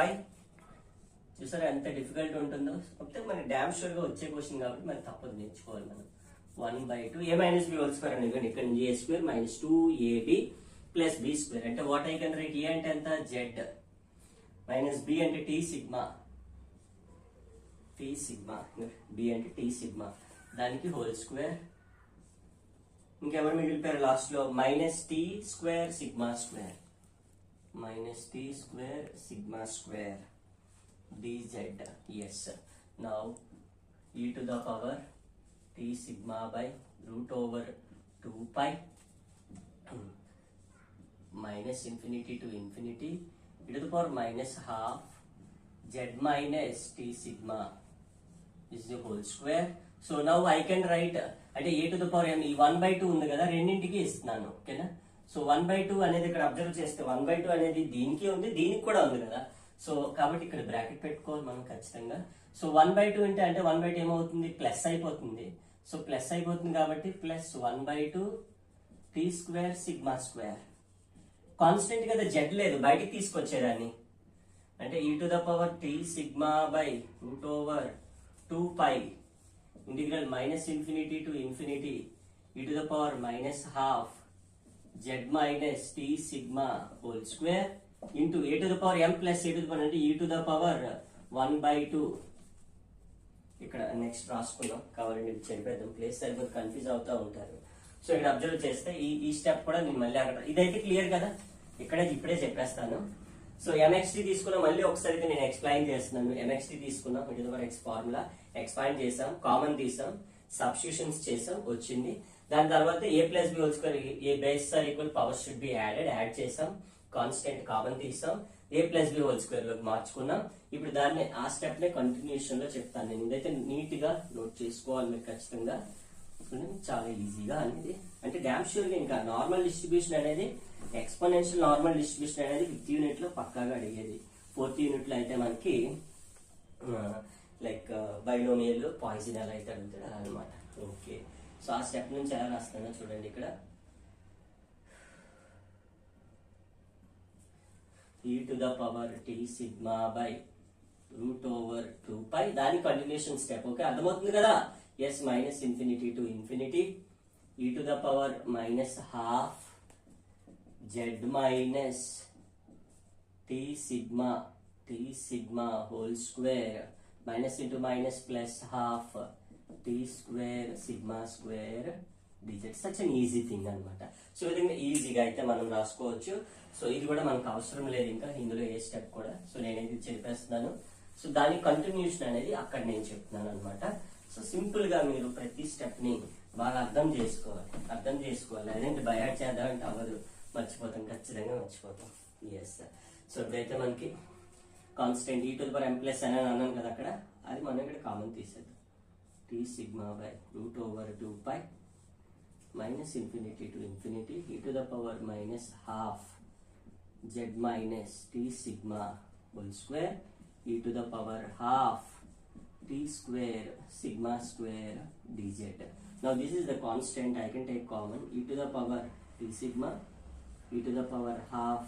చూసారా ఎంత డిఫికల్ట్ ఉంటుందో. కాకపోతే మనకి డ్యామ్ షూర్ గా వచ్చే క్వశ్చన్ కాబట్టి మనకి తప్పదు, నేర్చుకోవాలి మనం. 1/2 a minus b whole square అని, ఇక్కడ నుంచి a square minus 2ab plus b square. అంటే what I can write, a అంటే ఎంత, జెడ్ మైనస్ బి అంటే టీ సిగ్మా, బి అంటే టీ సిగ్మా, దానికి హోల్ స్క్వేర్. ఇంకెవరు మిగిలిపోయారు లాస్ట్ లో, minus t square sigma square, minus t square sigma square dz. Yes, now e to the power t sigma by root over 2π minus infinity to infinity e to the power minus half z minus t sigma is the whole square. So now I can write అంటే a to the power m, ఈ 1/2 ఉంది కదా, రెండింటికి ఇస్తున్నాను. ఓకేనా, so 1/2 అనేది ఇక్కడ observe చేస్తే 1/2 అనేది దీనికి ఉంది, దీనికి కూడా ఉంది కదా. సో కాబట్టి ఇక్కడ బ్రాకెట్ పెట్టుకోవాలి మనం ఖచ్చితంగా. సో 1/2 అంటే 1/2 ఏమవుతుంది, ప్లస్ అయిపోతుంది. సో ప్లస్ అయిపోతుంది కాబట్టి plus 1/2 t square sigma square. Constant కదా, జెడ్ లేదు, బయటికి తీసుకొచ్చేదాన్ని. అంటే e to the power t sigma by root over 2π integral minus infinity to infinity e to the power minus half z minus t sigma whole square into a to the power m plus a to the power అంటే e to the power 1/2 ఇక్కడ next రాసుకుందాం, కావాలంటే ఇది చెరిపేద్దాం, place సరిపోతే confuse అవుతూ ఉంటారు. So ఇక్కడ observe చేస్తే ఈ స్టెప్ కూడా నేను మళ్ళీ అక్కడ, ఇదైతే క్లియర్ కదా, ఇప్పుడే చెప్పేస్తాను. సో MXT తీసుకున్నా, మళ్ళీ ఒకసారి నేను ఎక్స్ప్లెయిన్ చేస్తున్నాను. MXT తీసుకున్నాం, x ఫార్ములా ఎక్స్పాండ్ చేసాం, కామన్ తీసాం, సబ్స్టిట్యూషన్స్ చేసాం, వచ్చింది. దాని తర్వాత a+b² a base are equal power should be add చేసాం, కాన్స్టెంట్ కామన్ తీసాం, a+b² లోకి మార్చుకున్నాం. ఇప్పుడు దాన్ని ఆ స్టెప్ నే కంటిన్యూషన్ లో చెప్తాను నేను. ఇదైతే నీట్ గా నోట్ చేసుకోవాలి మీరు ఖచ్చితంగా, చాలా ఈజీగా అనేది. అంటే డామ్ షూర్ గా ఇంకా నార్మల్ డిస్ట్రిబ్యూషన్ అనేది, ఎక్స్పోనెన్షియల్ నార్మల్ డిస్ట్రిబ్యూషన్ అనేది 5th యూనిట్ లో పక్కాగా అడిగేది. 4th యూనిట్ లో అయితే మనకి లైక్ బైనోమియల్, పాయిజన్ ఎలా అయితే అడుగుతాడు అలా అనమాట. ఓకే, సో ఆ స్టెప్ నుంచి ఎలా రాస్తానో చూడండి. ఇక్కడ e⁻t సిగ్మా బై √2π, దాని కంటిన్యూషన్ స్టెప్. ఓకే, అర్థమవుతుంది కదా. Yes minus infinity to infinity e⁻−12 z minus t sigma whole square minus into minus plus half t square sigma square dz. Such an easy thing అనమాట. సో ఈ విధంగా ఈజీగా అయితే మనం రాసుకోవచ్చు. సో ఇది కూడా మనకు అవసరం లేదు ఇంకా ఇందులో ఏ స్టెప్ కూడా. సో నేనైతే చెప్పేస్తున్నాను. సో దాని కంటిన్యూషన్ అనేది అక్కడ నేను చెప్తున్నాను అనమాట. సో సింపుల్ గా మీరు ప్రతి స్టెప్ ని బాగా అర్థం చేసుకోవాలి. అదేంటి బయాడ్ చేద్దాం అంటే అవ్వదు, మర్చిపోతాం, ఖచ్చితంగా మర్చిపోతాం. ఎస్. సో ఇప్పుడైతే మనకి కాన్స్టెంట్ e⁻m+ అని అన్నాను కదా అక్కడ, అది మనం ఇక్కడ కామన్ తీసేద్దాం. t sigma by √2π minus infinity to infinity e⁻−12 z minus t sigma whole square e⁻12 t square sigma square dz. Now this is the constant, I can take common, e⁻t sigma e⁻12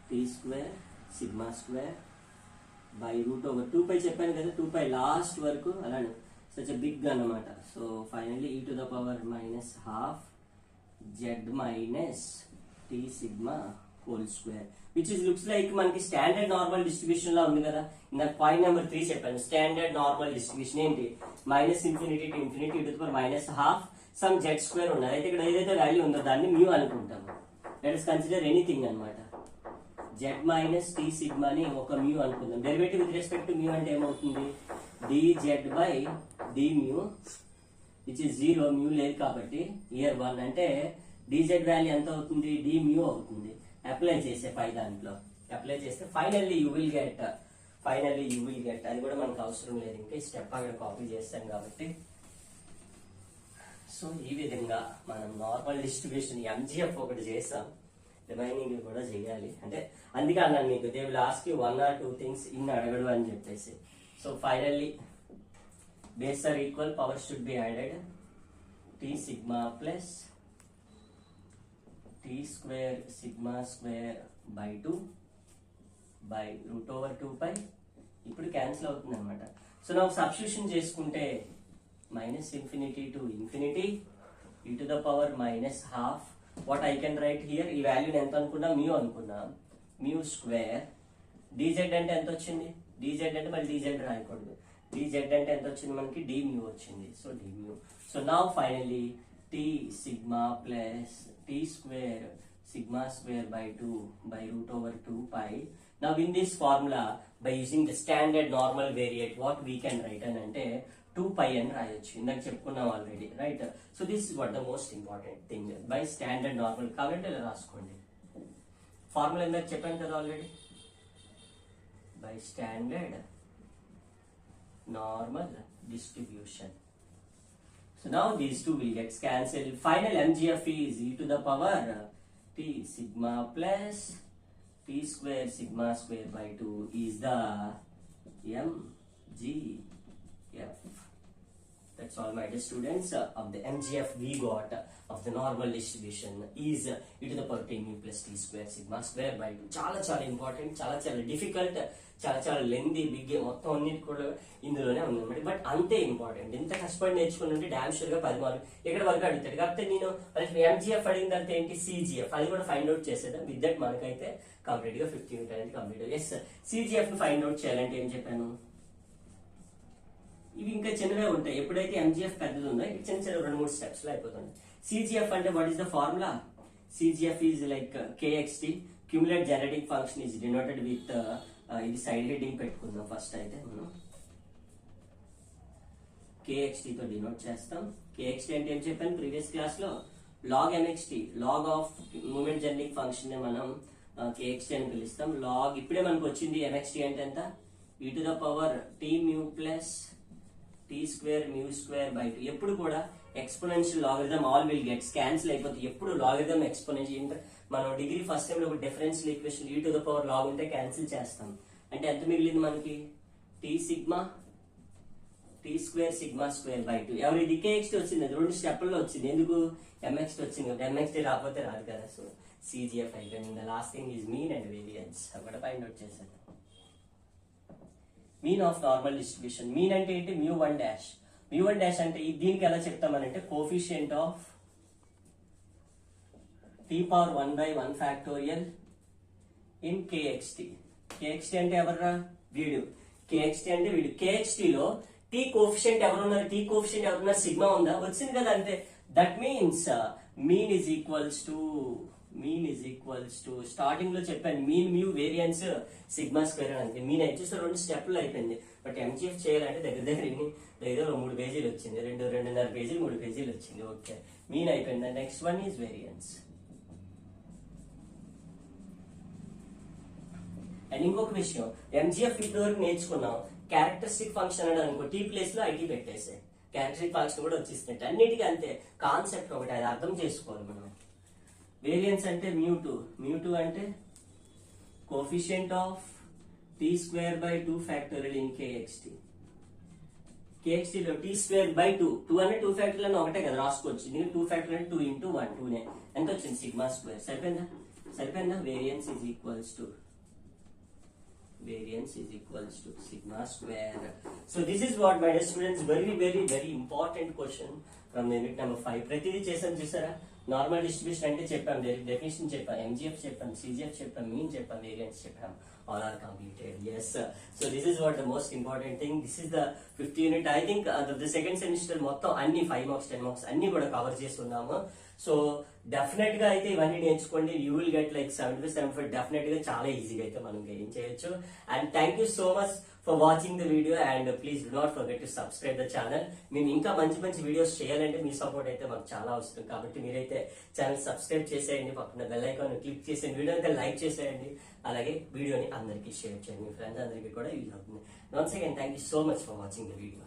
t square sigma square by √2π చెప్పాను కదా, 2π last వరకు అలానే such a big అన్నమాట. So finally e⁻−12 z minus t sigma whole square, which is looks like మనకి standard normal distribution లా ఉంది కదా. ఇందాక point number 3 చెప్పాను, స్టాండర్డ్ నార్మల్ డిస్ట్రిబ్యూషన్ ఏంటి, minus infinity to infinity e⁻−12 some z square ఉన్నది. అయితే ఇక్కడ ఏదైతే వాల్యూ ఉందో దాన్ని మ్యూ అనుకుంటాము. లెట్ us కన్సిడర్ ఎనీథింగ్ అనమాట. z మైనస్ t సిగ్మాని ఒక మ్యూ అనుకుందాం. Derivative with respect to mu అంటే ఏమవుతుంది, dz by d mu which is 0, mu లేదు కాబట్టి ఇయర్ 1 అంటే dz వాల్యూ ఎంత అవుతుంది, d మ్యూ అవుతుంది. అప్లై చేసే పై దాంట్లో అప్లై చేస్తే ఫైనల్లీ యూ విల్ గెట్ అది కూడా మనకు అవసరం లేదు, ఇంకా ఈ స్టెప్ అక్కడ కాపీ చేస్తాం కాబట్టి. సో ఈ విధంగా మనం నార్మల్ డిస్ట్రిబ్యూషన్ MGF ఒకటి చేస్తాం, రిమైనింగ్ కూడా చేయాలి. అంటే అందుకే అన్నాను మీకు, they will ask you 1 or 2 things in అడగడు అని చెప్పేసి. So finally base are equal, power should be added, t sigma plus t square sigma square by 2 by √2π. ఇప్పుడు క్యాన్సిల్ అవుతుంది అనమాట. సో నాకు సబ్స్టిట్యూషన్ చేసుకుంటే minus infinity to infinity e⁻−12 what I can write here, ఈ వాల్యూని ఎంత అనుకున్నా, mu అనుకున్నా, మ్యూ స్క్వేర్ dz అంటే ఎంత వచ్చింది, dz అంటే మళ్ళీ dz రాయకూడదు, dz అంటే ఎంత వచ్చింది మనకి, d మ్యూ వచ్చింది. So d mu. So now finally t sigma plus t square sigma square by 2 by √2π. Now in this formula, by using the standard normal variate, what we can write అని అంటే 2π అని రాయొచ్చు. ఇందాక చెప్పుకున్నాం already, right. So this is what the most important thing, by standard normal. కాబట్టి ఇలా రాసుకోండి, formula ఇందాక చెప్పాను కదా already, by standard normal distribution. So now these two will get cancelled. Final MGF is e⁻t sigma plus t square sigma square by 2 is the MGF. That's all my dear students. Of the MGF we got of the normal distribution is e⁻t mu plus t square sigma square by 2. చాలా important, చాలా difficult, చాలా lengthy, big, మొత్తం అన్నిటి కూడా ఇందులోనే ఉందన్నమాట. But అంతే important. ఇంత కష్టపడి నేర్చుకుని ఉంటే డామ్ షూర్ గా 10 మార్కులు ఇక్కడ వరకు అడుగుతాడు. కాకపోతే నేను MGF అడిగిన తర్వాత ఏంటి, CGF అది కూడా ఫైండ్ అవుట్ చేసేద్దాం. విత్ దట్ మనకైతే కంప్లీట్ గా 50 యూనిట్ అనేది కంప్లీట్. ఎస్, CGF ను ఫైండ్ అవుట్ చేయాలంటే ఏం చెప్పాను, ఇవి ఇంకా చిన్నవే ఉంటాయి. ఎప్పుడైతే ఎంజిఎఫ్ పెద్దది ఉందో ఇక చిన్న చిన్న 2-3 స్టెప్స్ లో అయిపోతుంది. సిజిఎఫ్ అంటే what is the formula? CGF is like KXT, cumulate generating function is denoted with ఇది సైడ్ హెడ్డింగ్ పెట్టుకుందాం ఫస్ట్. అయితే మనం కేఎక్స్టీ తో డినోట్ చేస్తాం. కేఎక్స్టీ అంటే ఏం చెప్పాను ప్రీవియస్ క్లాస్ లో? Log MXT, log of moment generating function ని మనం కేఎక్స్టీ అని పిలుస్తాం. లాగ్ ఇప్పుడే మనకు వచ్చింది ఎంఎక్స్టీ అంటే ఎంత? e to the power t mu plus t square mu square by 2. ఎప్పుడు కూడా exponential logarithm all will gets cancel అయిపోతుంది. ఎప్పుడు లాగరిథం ఎక్స్పోనెన్షియల్ మనం డిగ్రీ ఫస్ట్ టైం లో ఒక differential equation e to the power log ఉంటే క్యాన్సిల్ చేస్తాం. అంటే ఎంత మిగిలింది మనకి? t sigma t square sigma square by 2. ఎవరు ఇది కేఎక్స్టీ వచ్చింది, అది 2 స్టెప్లలో వచ్చింది. ఎందుకు? ఎంఎక్స్టీ వచ్చింది కదా, ఎంఎక్స్టీ రాకపోతే రాదు కదా. సో సిజిఎఫ్ అయిపోయింది. The last thing is mean and variance. అక్కడ ఫైండ్ అవుట్ చేశాను. Mean of normal distribution. Mean అంటే ఏంటి? μ1 డాష్. μ1 డాష్ అంటే దీనికి ఎలా చెప్తామనంటే coefficient of t power 1/1 factorial in kxt. kxt అంటే ఎవర్రా? వీడు. kxt అంటే వీడు. kxt లో t కోఫిషియంట్ ఎవరున్నారు? t కోఫిషియంట్ ఎవరున్నారు? సిగ్మా ఉందా? వచ్చింది కదా, అంతే. That means mean is equals to starting లో చెప్పాను mean mu variance sigma square అని. మీన్ అయితే 2 స్టెప్లు అయిపోయింది. బట్ ఎంజిఎఫ్ చేయాలంటే దగ్గర ఏదో 3 పేజీలు వచ్చింది, 2.5 పేజీలు 3 పేజీలు వచ్చింది. ఓకే, మీన్ అయిపోయింది. Next one is variance. And ఇంకొక విషయం, ఎంజిఎఫ్ ఇప్పటివరకు నేర్చుకున్నాం. క్యారెక్టరిస్టిక్ ఫంక్షన్ అని అనుకో, టీ ప్లేస్ లో ఐటీ పెట్టేసే క్యారెక్టరిస్టిక్ ఫంక్షన్ కూడా వచ్చేసినట్టు. అన్నిటికీ అంతే. కాన్సెప్ట్ ఒకటి, అది అర్థం చేసుకోవాలి మనం. వేరియన్స్ అంటే μ2 అంటే coefficient of t square by 2 factorial in kxt. kxt లో t స్క్వేర్ బై 2, 2 అంటే 2 ఫ్యాక్టోరియల్ అని ఒకటే కదా రాసుకోవచ్చు. దీనికి 2 ఫ్యాక్టోరియల్ అంటే 2 into 1, 2నే. ఎంత వచ్చింది? Sigma square. సరిపోయిందా? Variance is equals to sigma square. So this is what, my dear students, very important question from unit number 5. ప్రతిదీ చేసాను చూసారా? నార్మల్ డిస్ట్రిబ్యూషన్ అంటే చెప్పాం, డెఫినేషన్ చెప్పాం, ఎంజిఎఫ్ చెప్పాం, సిజిఎఫ్ చెప్పాం, మీన్ చెప్పాం, వేరియన్స్ చెప్పాం. All are completed. Yes, sir. So this is what the most important thing. This is the 5th unit. I think the second semester మొత్తం అన్ని 5 marks 10 marks అన్ని కూడా కవర్ చేస్తున్నాము. సో డెఫినెట్ గా అయితే ఇవన్నీ నేర్చుకోండి. You will get like 75 definite గా చాలా ఈజీగా అయితే మనం గెయిన్ చేయొచ్చు. And thank you so much for watching the video. And please do not forget to subscribe the channel. మేము ఇంకా మంచి వీడియోస్ చేయాలంటే మీ సపోర్ట్ అయితే మాకు చాలా అవసరం. కాబట్టి మీరైతే ఛానల్ సబ్స్క్రైబ్ చేసేయండి, పక్కన బెల్ ఐకాన్ క్లిక్ చేసేయండి, వీడియో అయితే లైక్ చేసేయండి, అలాగే వీడియోని అందరికీ షేర్ చేయండి, మీ ఫ్రెండ్స్ అందరికీ కూడా యూజ్ అవుతుంది. Once again thank you so much for watching the video.